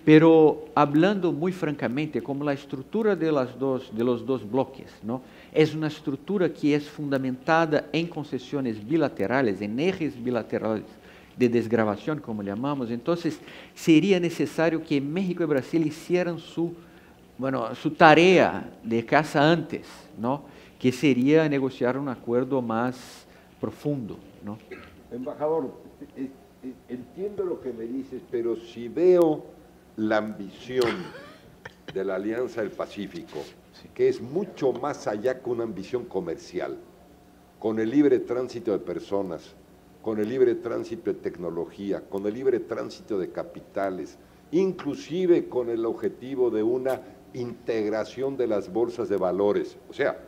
Pero hablando muy francamente, como la estructura de los dos bloques, ¿no?, es una estructura que es fundamentada en concesiones bilaterales, en ejes bilaterales de desgravación, como llamamos, entonces sería necesario que México y Brasil hicieran su tarea de casa antes, ¿no?, que sería negociar un acuerdo más profundo, ¿no? Embajador, entiendo lo que me dices, pero si veo la ambición de la Alianza del Pacífico, que es mucho más allá que una ambición comercial, con el libre tránsito de personas, con el libre tránsito de tecnología, con el libre tránsito de capitales, inclusive con el objetivo de una integración de las bolsas de valores. O sea,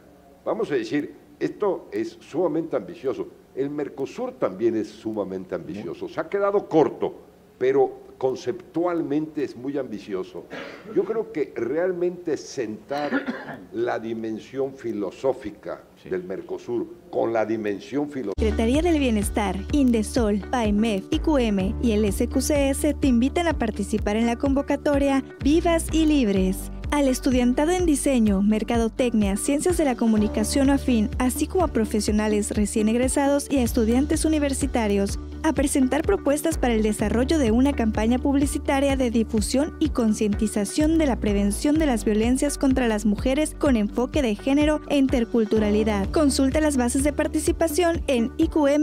vamos a decir, esto es sumamente ambicioso. El Mercosur también es sumamente ambicioso. Se ha quedado corto, pero conceptualmente es muy ambicioso. Yo creo que realmente sentar la dimensión filosófica del Mercosur con la dimensión filosófica. Secretaría del Bienestar, Indesol, PAEMEF, IQM y el SQCS te invitan a participar en la convocatoria Vivas y Libres. Al estudiantado en diseño, mercadotecnia, ciencias de la comunicación afín, así como a profesionales recién egresados y a estudiantes universitarios, a presentar propuestas para el desarrollo de una campaña publicitaria de difusión y concientización de la prevención de las violencias contra las mujeres con enfoque de género e interculturalidad. Consulta las bases de participación en iqm.gov.mx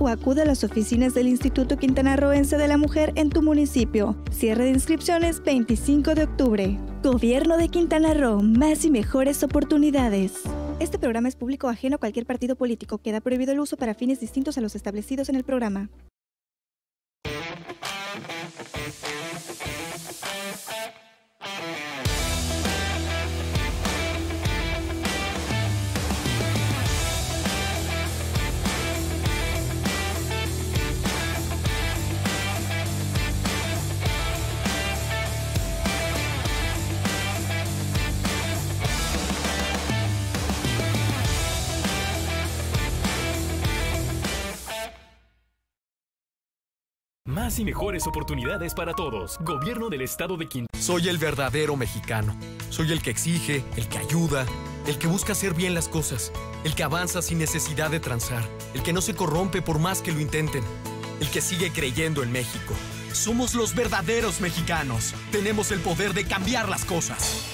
o acude a las oficinas del Instituto Quintanarroense de la Mujer en tu municipio. Cierre de inscripciones 25 de octubre. Gobierno de Quintana Roo, más y mejores oportunidades. Este programa es público ajeno a cualquier partido político. Queda prohibido el uso para fines distintos a los establecidos en el programa. Más y mejores oportunidades para todos. Gobierno del Estado de Quintana. Soy el verdadero mexicano. Soy el que exige, el que ayuda, el que busca hacer bien las cosas, el que avanza sin necesidad de transar, el que no se corrompe por más que lo intenten, el que sigue creyendo en México. Somos los verdaderos mexicanos. Tenemos el poder de cambiar las cosas.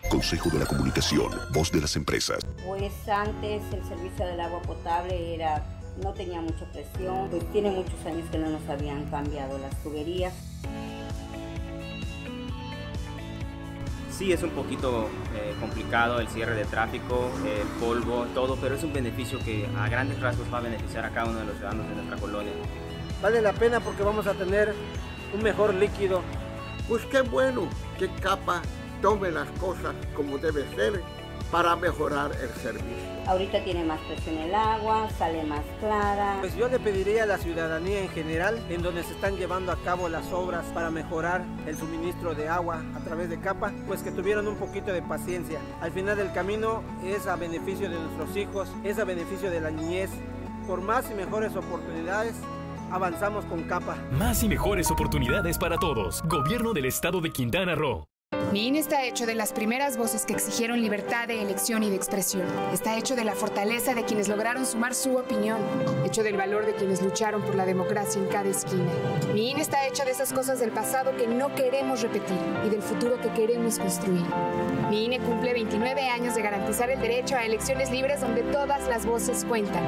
Consejo de la Comunicación, voz de las empresas. Pues antes el servicio del agua potable no tenía mucha presión, pues tiene muchos años que no nos habían cambiado las tuberías. Sí, es un poquito complicado el cierre de tráfico, el polvo, todo, pero es un beneficio que a grandes rasgos va a beneficiar a cada uno de los ciudadanos de nuestra colonia. Vale la pena porque vamos a tener un mejor líquido, Pues qué bueno que CAPA tome las cosas como debe ser para mejorar el servicio. Ahorita tiene más presión el agua, sale más clara. Pues yo le pediría a la ciudadanía en general, en donde se están llevando a cabo las obras para mejorar el suministro de agua a través de CAPA, pues que tuvieran un poquito de paciencia. Al final del camino es a beneficio de nuestros hijos, es a beneficio de la niñez. Por más y mejores oportunidades, avanzamos con CAPA. Más y mejores oportunidades para todos. Gobierno del Estado de Quintana Roo. Mi INE está hecho de las primeras voces que exigieron libertad de elección y de expresión. Está hecho de la fortaleza de quienes lograron sumar su opinión. Hecho del valor de quienes lucharon por la democracia en cada esquina. Mi INE está hecho de esas cosas del pasado que no queremos repetir y del futuro que queremos construir. Mi INE cumple 29 años de garantizar el derecho a elecciones libres donde todas las voces cuentan.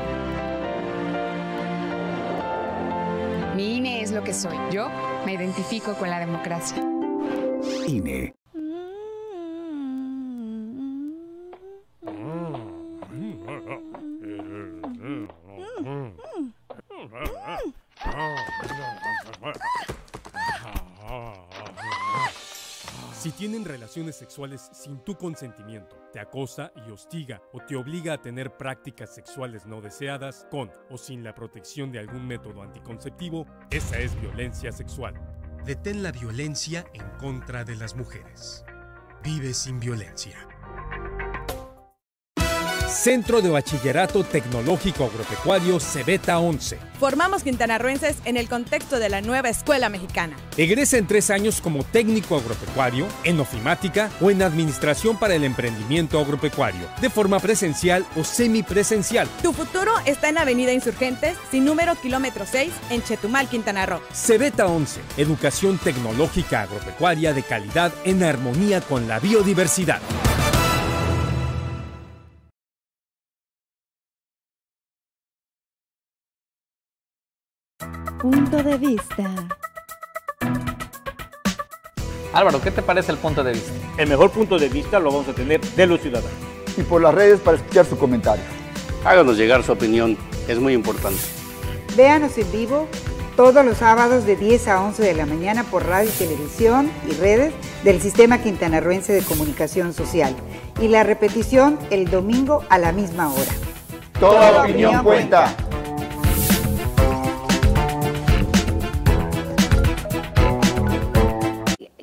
Mi INE es lo que soy. Yo me identifico con la democracia. INE. Si tienen relaciones sexuales sin tu consentimiento, te acosa y hostiga o te obliga a tener prácticas sexuales no deseadas con o sin la protección de algún método anticonceptivo, esa es violencia sexual. Detén la violencia en contra de las mujeres. Vive sin violencia. Centro de Bachillerato Tecnológico Agropecuario Cebeta 11. Formamos quintanarroenses en el contexto de la nueva escuela mexicana. Egresa en 3 años como técnico agropecuario, en ofimática o en administración para el emprendimiento agropecuario, de forma presencial o semipresencial. Tu futuro está en Avenida Insurgentes, sin número kilómetro 6, en Chetumal, Quintana Roo. Cebeta 11. Educación tecnológica agropecuaria de calidad en armonía con la biodiversidad. Punto de vista. Álvaro, ¿qué te parece el punto de vista? El mejor punto de vista lo vamos a tener de los ciudadanos. Y por las redes para escuchar su comentario. Háganos llegar su opinión, es muy importante. Véanos en vivo todos los sábados de 10 a 11 de la mañana por radio, televisión y redes del Sistema Quintanarroense de Comunicación Social. Y la repetición el domingo a la misma hora. Toda opinión cuenta.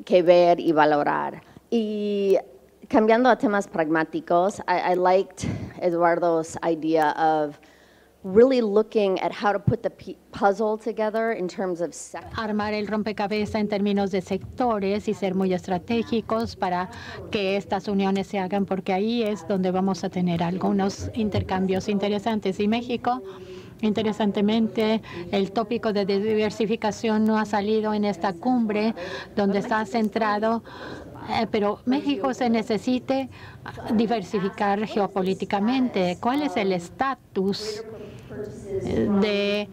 Que ver y valorar. Y cambiando a temas pragmáticos, I liked Eduardo's idea of really looking at how to put the puzzle together in terms of armar el rompecabezas en términos de sectores y ser muy estratégicos para que estas uniones se hagan, porque ahí es donde vamos a tener algunos intercambios interesantes. Y México, interesantemente, el tópico de diversificación no ha salido en esta cumbre donde está centrado, pero México se necesita diversificar geopolíticamente. ¿Cuál es el estatus de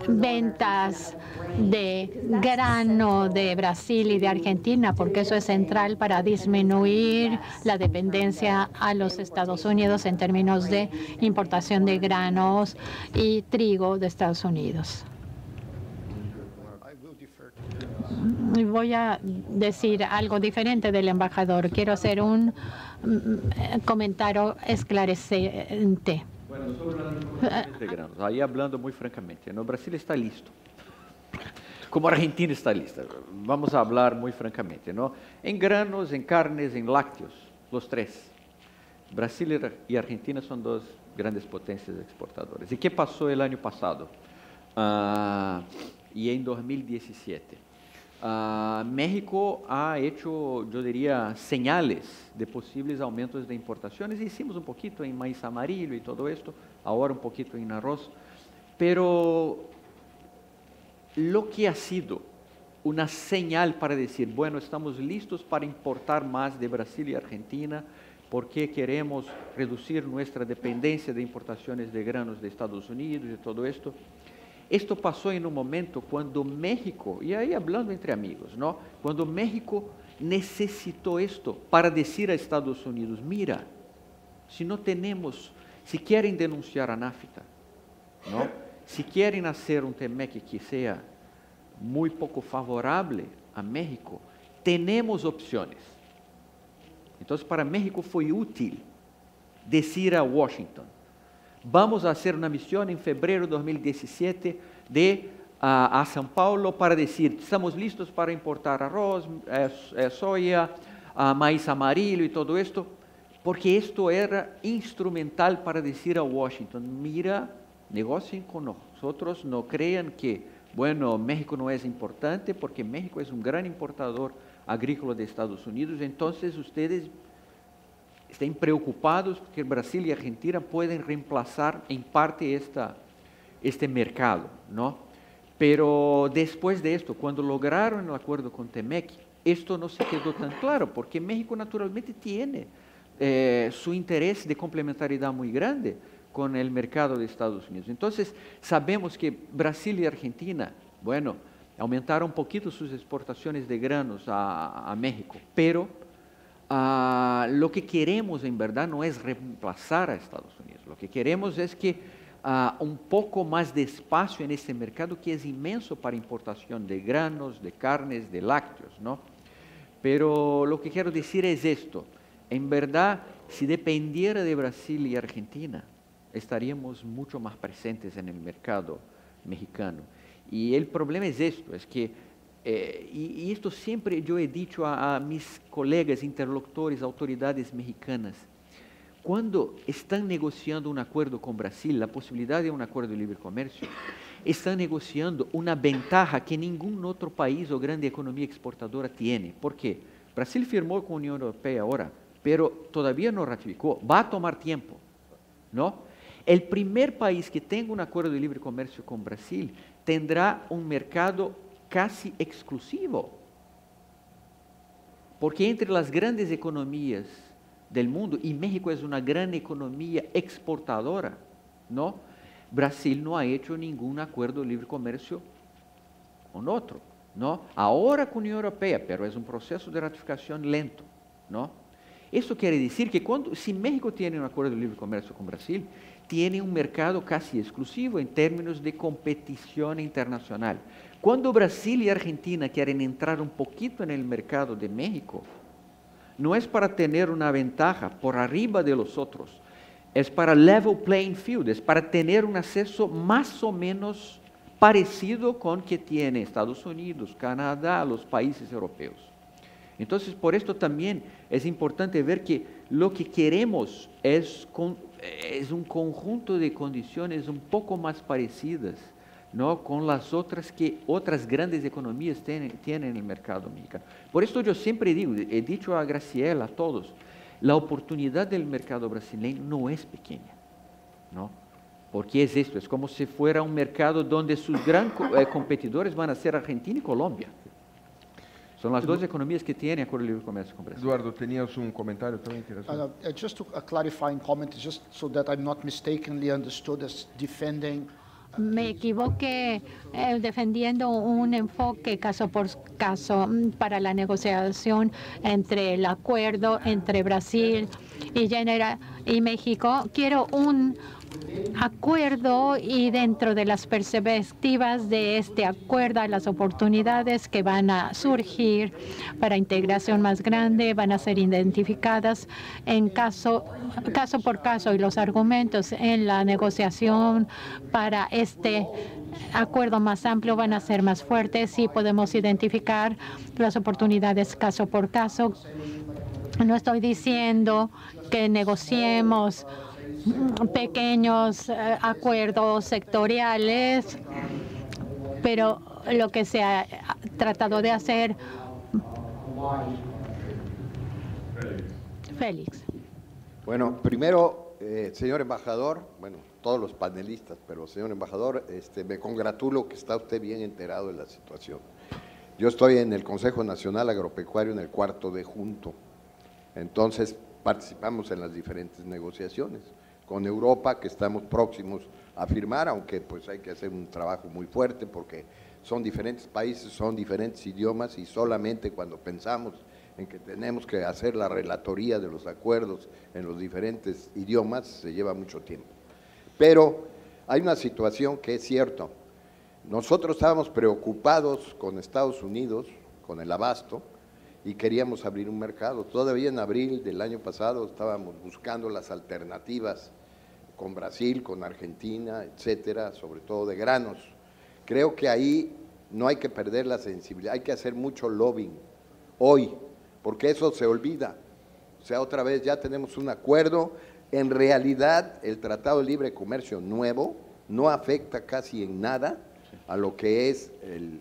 ventas de grano de Brasil y de Argentina? Porque eso es central para disminuir la dependencia a los Estados Unidos en términos de importación de granos y trigo de Estados Unidos. Voy a decir algo diferente del embajador. Quiero hacer un comentario esclarecente. Bueno, sobre las importaciones de granos, ahí hablando muy francamente, ¿no? Brasil está listo, como Argentina está lista, vamos a hablar muy francamente, ¿no? En granos, en carnes, en lácteos, los tres. Brasil y Argentina son dos grandes potencias exportadoras. ¿Y qué pasó el año pasado? Y en 2017. México ha hecho, yo diría, señales de posibles aumentos de importaciones. Hicimos un poquito en maíz amarillo y todo esto, ahora un poquito en arroz, pero lo que ha sido una señal para decir, bueno, estamos listos para importar más de Brasil y Argentina porque queremos reducir nuestra dependencia de importaciones de granos de Estados Unidos y todo esto. Esto pasó en un momento cuando México, y ahí hablando entre amigos, ¿no? Cuando México necesitó esto para decir a Estados Unidos, mira, si no tenemos, si quieren denunciar a NAFTA, ¿no? Si quieren hacer un TEMEC que sea muy poco favorable a México, tenemos opciones. Entonces, para México fue útil decir a Washington, vamos a hacer una misión en febrero de 2017 a São Paulo para decir, estamos listos para importar arroz, soya, maíz amarillo y todo esto, porque esto era instrumental para decir a Washington, mira, negocien con nosotros, no crean que, bueno, México no es importante, porque México es un gran importador agrícola de Estados Unidos, entonces ustedes estén preocupados porque Brasil y Argentina pueden reemplazar en parte este mercado, ¿no? Pero después de esto, cuando lograron el acuerdo con Temec, esto no se quedó tan claro, porque México naturalmente tiene su interés de complementariedad muy grande con el mercado de Estados Unidos. Entonces, sabemos que Brasil y Argentina, bueno, aumentaron un poquito sus exportaciones de granos a México, pero lo que queremos en verdad no es reemplazar a Estados Unidos, lo que queremos es que un poco más de espacio en este mercado que es inmenso para importación de granos, de carnes, de lácteos, ¿no? Pero lo que quiero decir es esto, en verdad, si dependiera de Brasil y Argentina, estaríamos mucho más presentes en el mercado mexicano. Y el problema es esto, es que, y esto siempre yo he dicho a mis colegas, interlocutores, autoridades mexicanas, cuando están negociando un acuerdo con Brasil, la posibilidad de un acuerdo de libre comercio, están negociando una ventaja que ningún otro país o grande economía exportadora tiene. ¿Por qué? Brasil firmó con la Unión Europea ahora, pero todavía no ratificó. Va a tomar tiempo, ¿no? El primer país que tenga un acuerdo de libre comercio con Brasil tendrá un mercado casi exclusivo. Porque entre las grandes economías del mundo, y México es una gran economía exportadora, ¿no? Brasil no ha hecho ningún acuerdo de libre comercio con otro, ¿no? Ahora con la Unión Europea, pero es un proceso de ratificación lento, ¿no? Esto quiere decir que si México tiene un acuerdo de libre comercio con Brasil, tiene un mercado casi exclusivo en términos de competición internacional. Cuando Brasil y Argentina quieren entrar un poquito en el mercado de México, no es para tener una ventaja por arriba de los otros, es para level playing field, es para tener un acceso más o menos parecido con que tiene Estados Unidos, Canadá, los países europeos. Entonces, por esto también es importante ver que lo que queremos es un conjunto de condiciones un poco más parecidas, ¿no? Con las otras que otras grandes economías tienen en el mercado mexicano. Por esto yo siempre digo, he dicho a Graciela, a todos, la oportunidad del mercado brasileño no es pequeña, ¿no? Porque es esto, es como si fuera un mercado donde sus grandes competidores van a ser Argentina y Colombia. Son las dos economías que tienen acuerdo de libre comercio con Brasil. Eduardo, tenías un comentario también. Just a clarifying comment, just so that I'm not mistakenly understood as defending. Me equivoqué defendiendo un enfoque caso por caso para la negociación entre el acuerdo entre Brasil y México. Quiero un acuerdo y dentro de las perspectivas de este acuerdo, las oportunidades que van a surgir para integración más grande van a ser identificadas en caso por caso y los argumentos en la negociación para este acuerdo más amplio van a ser más fuertes y podemos identificar las oportunidades caso por caso. No estoy diciendo que negociemos pequeños acuerdos sectoriales, pero lo que se ha tratado de hacer. Félix. Bueno, primero, señor embajador, bueno, todos los panelistas, pero señor embajador, me congratulo que está usted bien enterado de la situación. Yo estoy en el Consejo Nacional Agropecuario en el cuarto de junto, entonces participamos en las diferentes negociaciones. Con Europa, que estamos próximos a firmar, aunque pues hay que hacer un trabajo muy fuerte porque son diferentes países, son diferentes idiomas y solamente cuando pensamos en que tenemos que hacer la relatoría de los acuerdos en los diferentes idiomas se lleva mucho tiempo. Pero hay una situación que es cierto, nosotros estábamos preocupados con Estados Unidos, con el abasto, y queríamos abrir un mercado. Todavía en abril del año pasado estábamos buscando las alternativas con Brasil, con Argentina, etcétera, sobre todo de granos. Creo que ahí no hay que perder la sensibilidad, hay que hacer mucho lobbying hoy, porque eso se olvida. O sea, otra vez ya tenemos un acuerdo. En realidad, el Tratado de Libre Comercio nuevo no afecta casi en nada a lo que es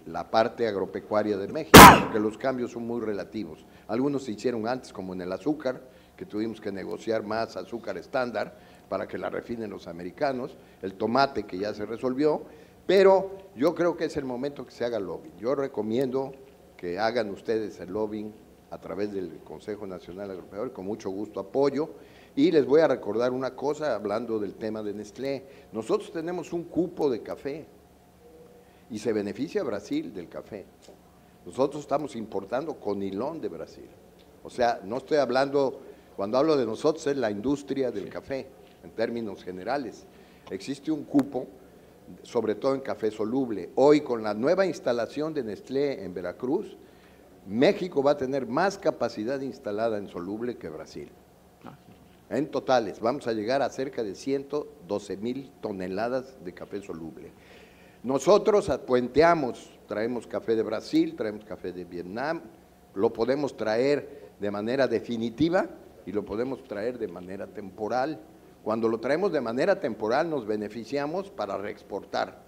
la parte agropecuaria de México, porque los cambios son muy relativos. Algunos se hicieron antes, como en el azúcar, que tuvimos que negociar más azúcar estándar para que la refinen los americanos, el tomate que ya se resolvió, pero yo creo que es el momento que se haga lobbying. Yo recomiendo que hagan ustedes el lobbying a través del Consejo Nacional Agropecuario, con mucho gusto apoyo. Y les voy a recordar una cosa, hablando del tema de Nestlé. Nosotros tenemos un cupo de café y se beneficia Brasil del café. Nosotros estamos importando conilón de Brasil. O sea, no estoy hablando, cuando hablo de nosotros es la industria del café, en términos generales. Existe un cupo, sobre todo en café soluble. Hoy, con la nueva instalación de Nestlé en Veracruz, México va a tener más capacidad instalada en soluble que Brasil. En totales, vamos a llegar a cerca de 112,000 toneladas de café soluble. Nosotros puenteamos, traemos café de Brasil, traemos café de Vietnam, lo podemos traer de manera definitiva y lo podemos traer de manera temporal. Cuando lo traemos de manera temporal nos beneficiamos para reexportar.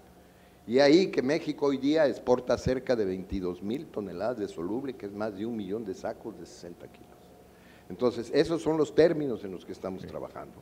Y ahí que México hoy día exporta cerca de 22,000 toneladas de soluble, que es más de 1 millón de sacos de 60 kilos. Entonces, esos son los términos en los que estamos trabajando.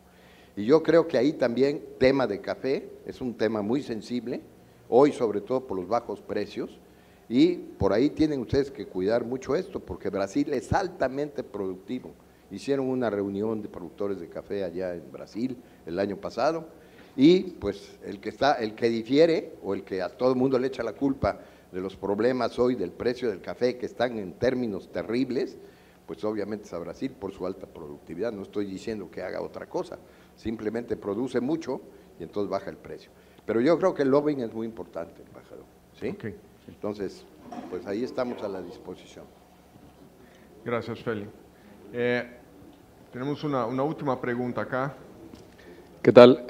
Y yo creo que ahí también, tema de café, es un tema muy sensible, hoy sobre todo por los bajos precios, y por ahí tienen ustedes que cuidar mucho esto, porque Brasil es altamente productivo. Hicieron una reunión de productores de café allá en Brasil el año pasado, y pues el que difiere, o el que a todo el mundo le echa la culpa de los problemas hoy del precio del café, que están en términos terribles, pues obviamente es a Brasil por su alta productividad. No estoy diciendo que haga otra cosa, simplemente produce mucho y entonces baja el precio. Pero yo creo que el lobbying es muy importante, embajador. ¿Sí? Okay. Entonces, pues ahí estamos a la disposición. Gracias, Feli. Tenemos una última pregunta acá. ¿Qué tal?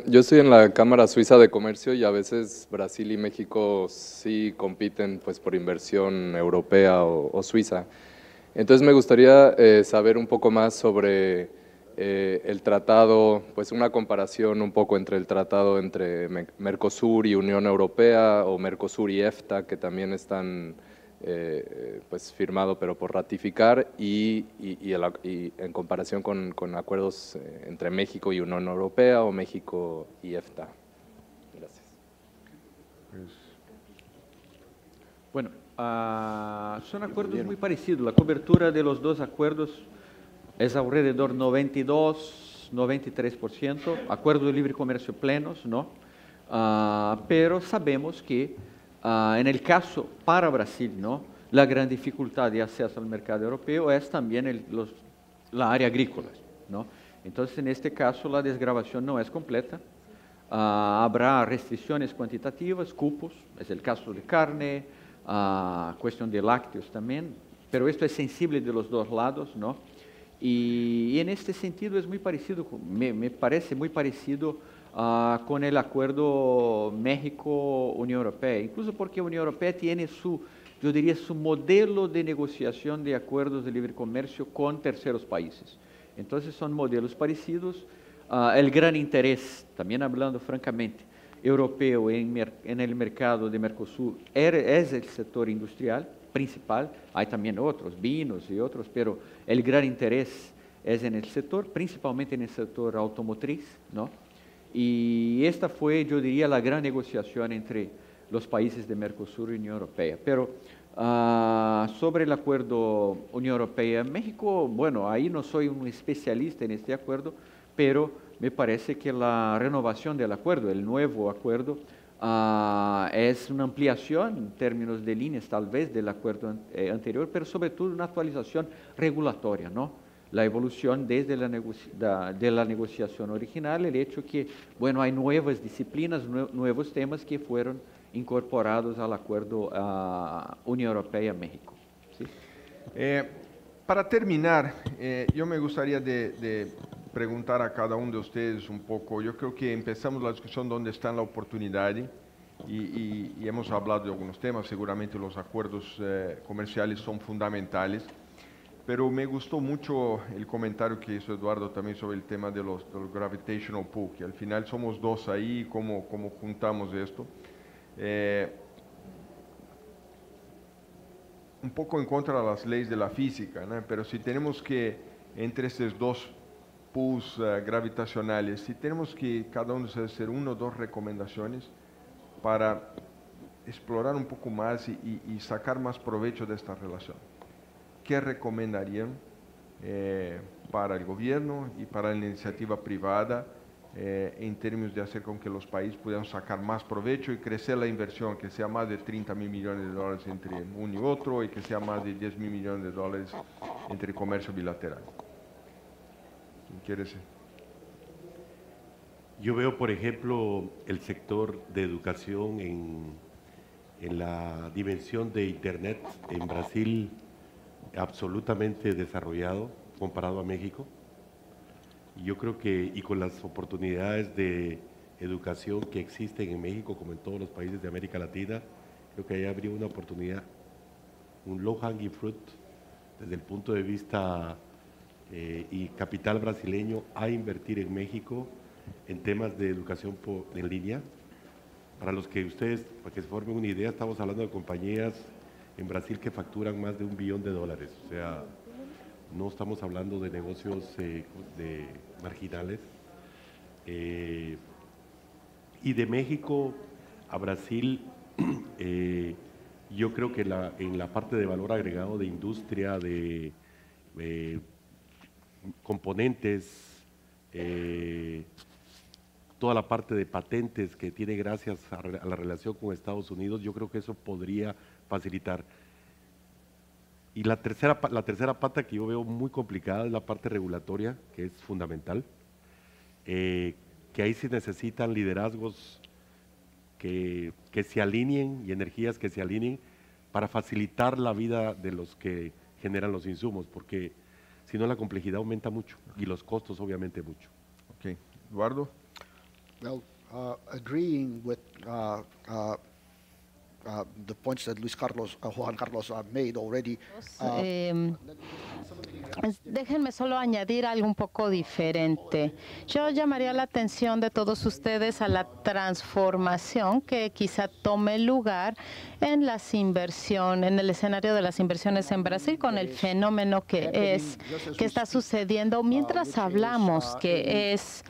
Yo estoy en la Cámara Suiza de Comercio y a veces Brasil y México sí compiten pues, por inversión europea o suiza. Entonces me gustaría saber un poco más sobre el tratado, pues una comparación un poco entre el tratado entre Mercosur y Unión Europea, o Mercosur y EFTA, que también están pues firmado pero por ratificar, y en comparación con acuerdos entre México y Unión Europea o México y EFTA. Gracias. Bueno, son acuerdos muy parecidos. La cobertura de los dos acuerdos es alrededor 92, 93%, acuerdos de libre comercio plenos, ¿no? Pero sabemos que en el caso para Brasil, ¿no? La gran dificultad de acceso al mercado europeo es también la área agrícola, ¿no? Entonces, en este caso, la desgravación no es completa. Habrá restricciones cuantitativas, cupos, es el caso de carne, cuestión de lácteos también, pero esto es sensible de los dos lados, ¿no? Y en este sentido es muy parecido, me parece muy parecido con el acuerdo México-Unión Europea, incluso porque la Unión Europea tiene yo diría, su modelo de negociación de acuerdos de libre comercio con terceros países. Entonces son modelos parecidos. El gran interés, también hablando francamente, europeo en el mercado de Mercosur es el sector industrial principal. Hay también otros, vinos y otros, pero el gran interés es en el sector, principalmente en el sector automotriz, ¿no? Y esta fue, yo diría, la gran negociación entre los países de Mercosur y Unión Europea. Pero sobre el acuerdo Unión Europea-México, bueno, ahí no soy un especialista en este acuerdo, pero me parece que la renovación del acuerdo, el nuevo acuerdo, es una ampliación en términos de líneas tal vez del acuerdo anterior, pero sobre todo una actualización regulatoria, ¿no? La evolución desde de la negociación original, el hecho que, bueno, hay nuevas disciplinas, nuevos temas que fueron incorporados al acuerdo Unión Europea-México. ¿Sí? Para terminar, yo me gustaría de preguntar a cada uno de ustedes un poco. Yo creo que empezamos la discusión donde está la oportunidad y hemos hablado de algunos temas. Seguramente los acuerdos comerciales son fundamentales, pero me gustó mucho el comentario que hizo Eduardo también sobre el tema de los gravitational pull, que al final somos dos ahí, cómo juntamos esto. Un poco en contra de las leyes de la física, ¿no? Pero si tenemos que, entre estos dos pulls gravitacionales, si tenemos que cada uno hacer una o dos recomendaciones para explorar un poco más y sacar más provecho de esta relación, ¿qué recomendarían para el gobierno y para la iniciativa privada en términos de hacer con que los países puedan sacar más provecho y crecer la inversión, que sea más de 30.000 millones de dólares entre uno y otro y que sea más de 10.000 millones de dólares entre comercio bilateral? ¿Quién quiere decir? Yo veo, por ejemplo, el sector de educación en la dimensión de Internet en Brasil absolutamente desarrollado comparado a México. Yo creo que, y con las oportunidades de educación que existen en México, como en todos los países de América Latina, creo que ahí habría una oportunidad, un low hanging fruit, desde el punto de vista y capital brasileño, a invertir en México en temas de educación en línea. Para los que ustedes, para que se formen una idea, estamos hablando de compañías en Brasil que facturan más de $1 billón. O sea, no estamos hablando de negocios marginales. Y de México a Brasil, yo creo que en la parte de valor agregado de industria, de componentes, toda la parte de patentes que tiene gracias a la relación con Estados Unidos, yo creo que eso podría facilitar. Y la tercera pata que yo veo muy complicada es la parte regulatoria, que es fundamental, que ahí sí necesitan liderazgos que se alineen y energías que se alineen para facilitar la vida de los que generan los insumos, porque si no la complejidad aumenta mucho y los costos obviamente mucho. Ok. Eduardo? Well, agreeing with the points that Juan Carlos made already. Déjenme solo añadir algo un poco diferente. Yo llamaría la atención de todos ustedes a la transformación que quizá tome lugar en en el escenario de las inversiones en Brasil, con el fenómeno que está sucediendo mientras hablamos, que es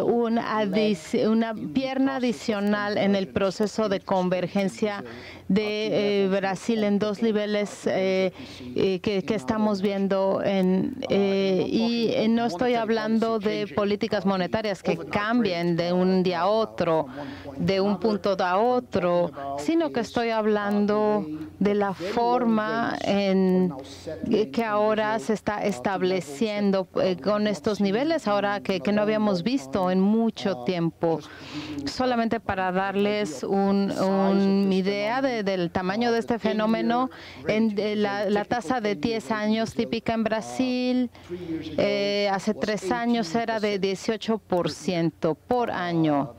una pierna adicional en el proceso de convergencia de Brasil en dos niveles que estamos viendo y no estoy hablando de políticas monetarias que cambien de un día a otro, de un punto a otro, sino que estoy hablando de la forma en que ahora se está estableciendo con estos niveles, ahora que no habíamos visto en mucho tiempo. Solamente para darles una idea del tamaño de este fenómeno, la tasa de 10 años típica en Brasil hace 3 años era de 18% por año.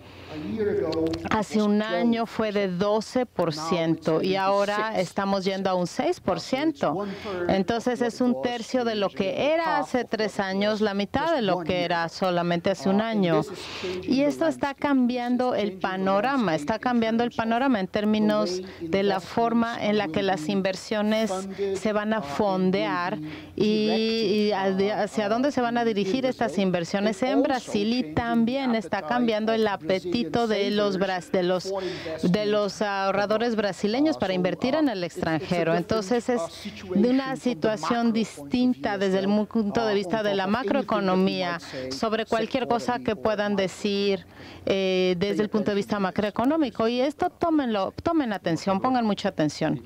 Hace un año fue de 12% y ahora estamos yendo a un 6%. Entonces es un tercio de lo que era hace 3 años, la mitad de lo que era solamente hace un año. Y esto está cambiando el panorama, en términos de la forma en la que las inversiones se van a fondear y hacia dónde se van a dirigir estas inversiones en Brasil, y también está cambiando el apetito de los ahorradores brasileños para invertir en el extranjero. Entonces es de una situación distinta desde el punto de vista de la macroeconomía sobre cualquier cosa que puedan decir desde el punto de vista macroeconómico. Y esto tomen atención, pongan mucha atención.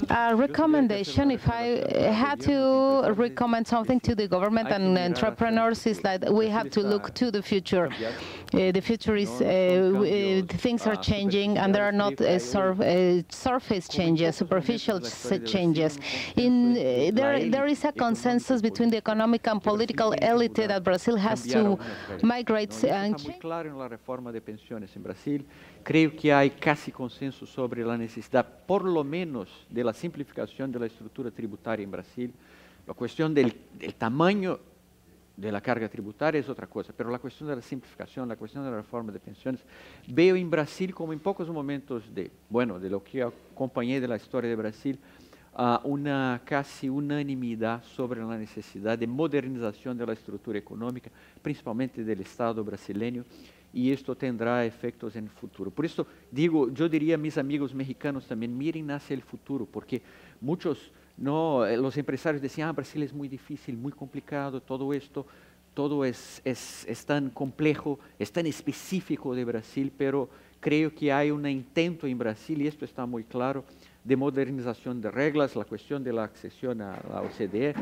A recommendation, if I had to recommend something to the government and entrepreneurs, is that we have to look to the future. The future is, things are changing, and there are not surface changes, superficial changes. There is a consensus between the economic and political elite that Brazil has to migrate. Muy claro en la reforma de pensiones en Brasil. Creo que hay casi consenso sobre la necesidad, por lo menos, de la simplificación de la estructura tributaria en Brasil. La cuestión del tamaño de la carga tributaria es otra cosa, pero la cuestión de la simplificación, la cuestión de la reforma de pensiones, veo en Brasil como en pocos momentos de lo que acompañé de la historia de Brasil, una casi unanimidad sobre la necesidad de modernización de la estructura económica, principalmente del Estado brasileño, y esto tendrá efectos en el futuro. Por eso yo diría a mis amigos mexicanos también, miren hacia el futuro, porque muchos, los empresarios decían, Brasil es muy difícil, muy complicado, todo esto, todo es tan complejo, es tan específico de Brasil, pero creo que hay un intento en Brasil, y esto está muy claro, de modernización de reglas, la cuestión de la accesión a la OCDE,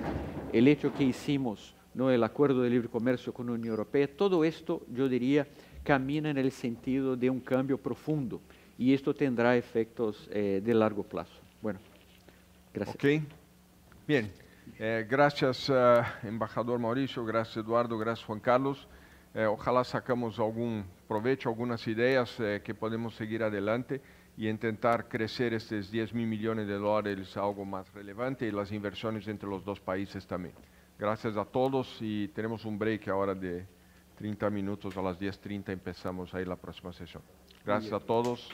el hecho que hicimos, el acuerdo de libre comercio con la Unión Europea, todo esto, yo diría, camina en el sentido de un cambio profundo, y esto tendrá efectos de largo plazo. Bueno, gracias. Ok, bien. Gracias, embajador Mauricio, gracias Eduardo, gracias Juan Carlos. Ojalá sacamos algún provecho, algunas ideas que podemos seguir adelante y intentar crecer estos 10 mil millones de dólares a algo más relevante y las inversiones entre los dos países también. Gracias a todos y tenemos un break ahora de 30 minutos, a las 10:30 empezamos ahí la próxima sesión. Gracias a todos.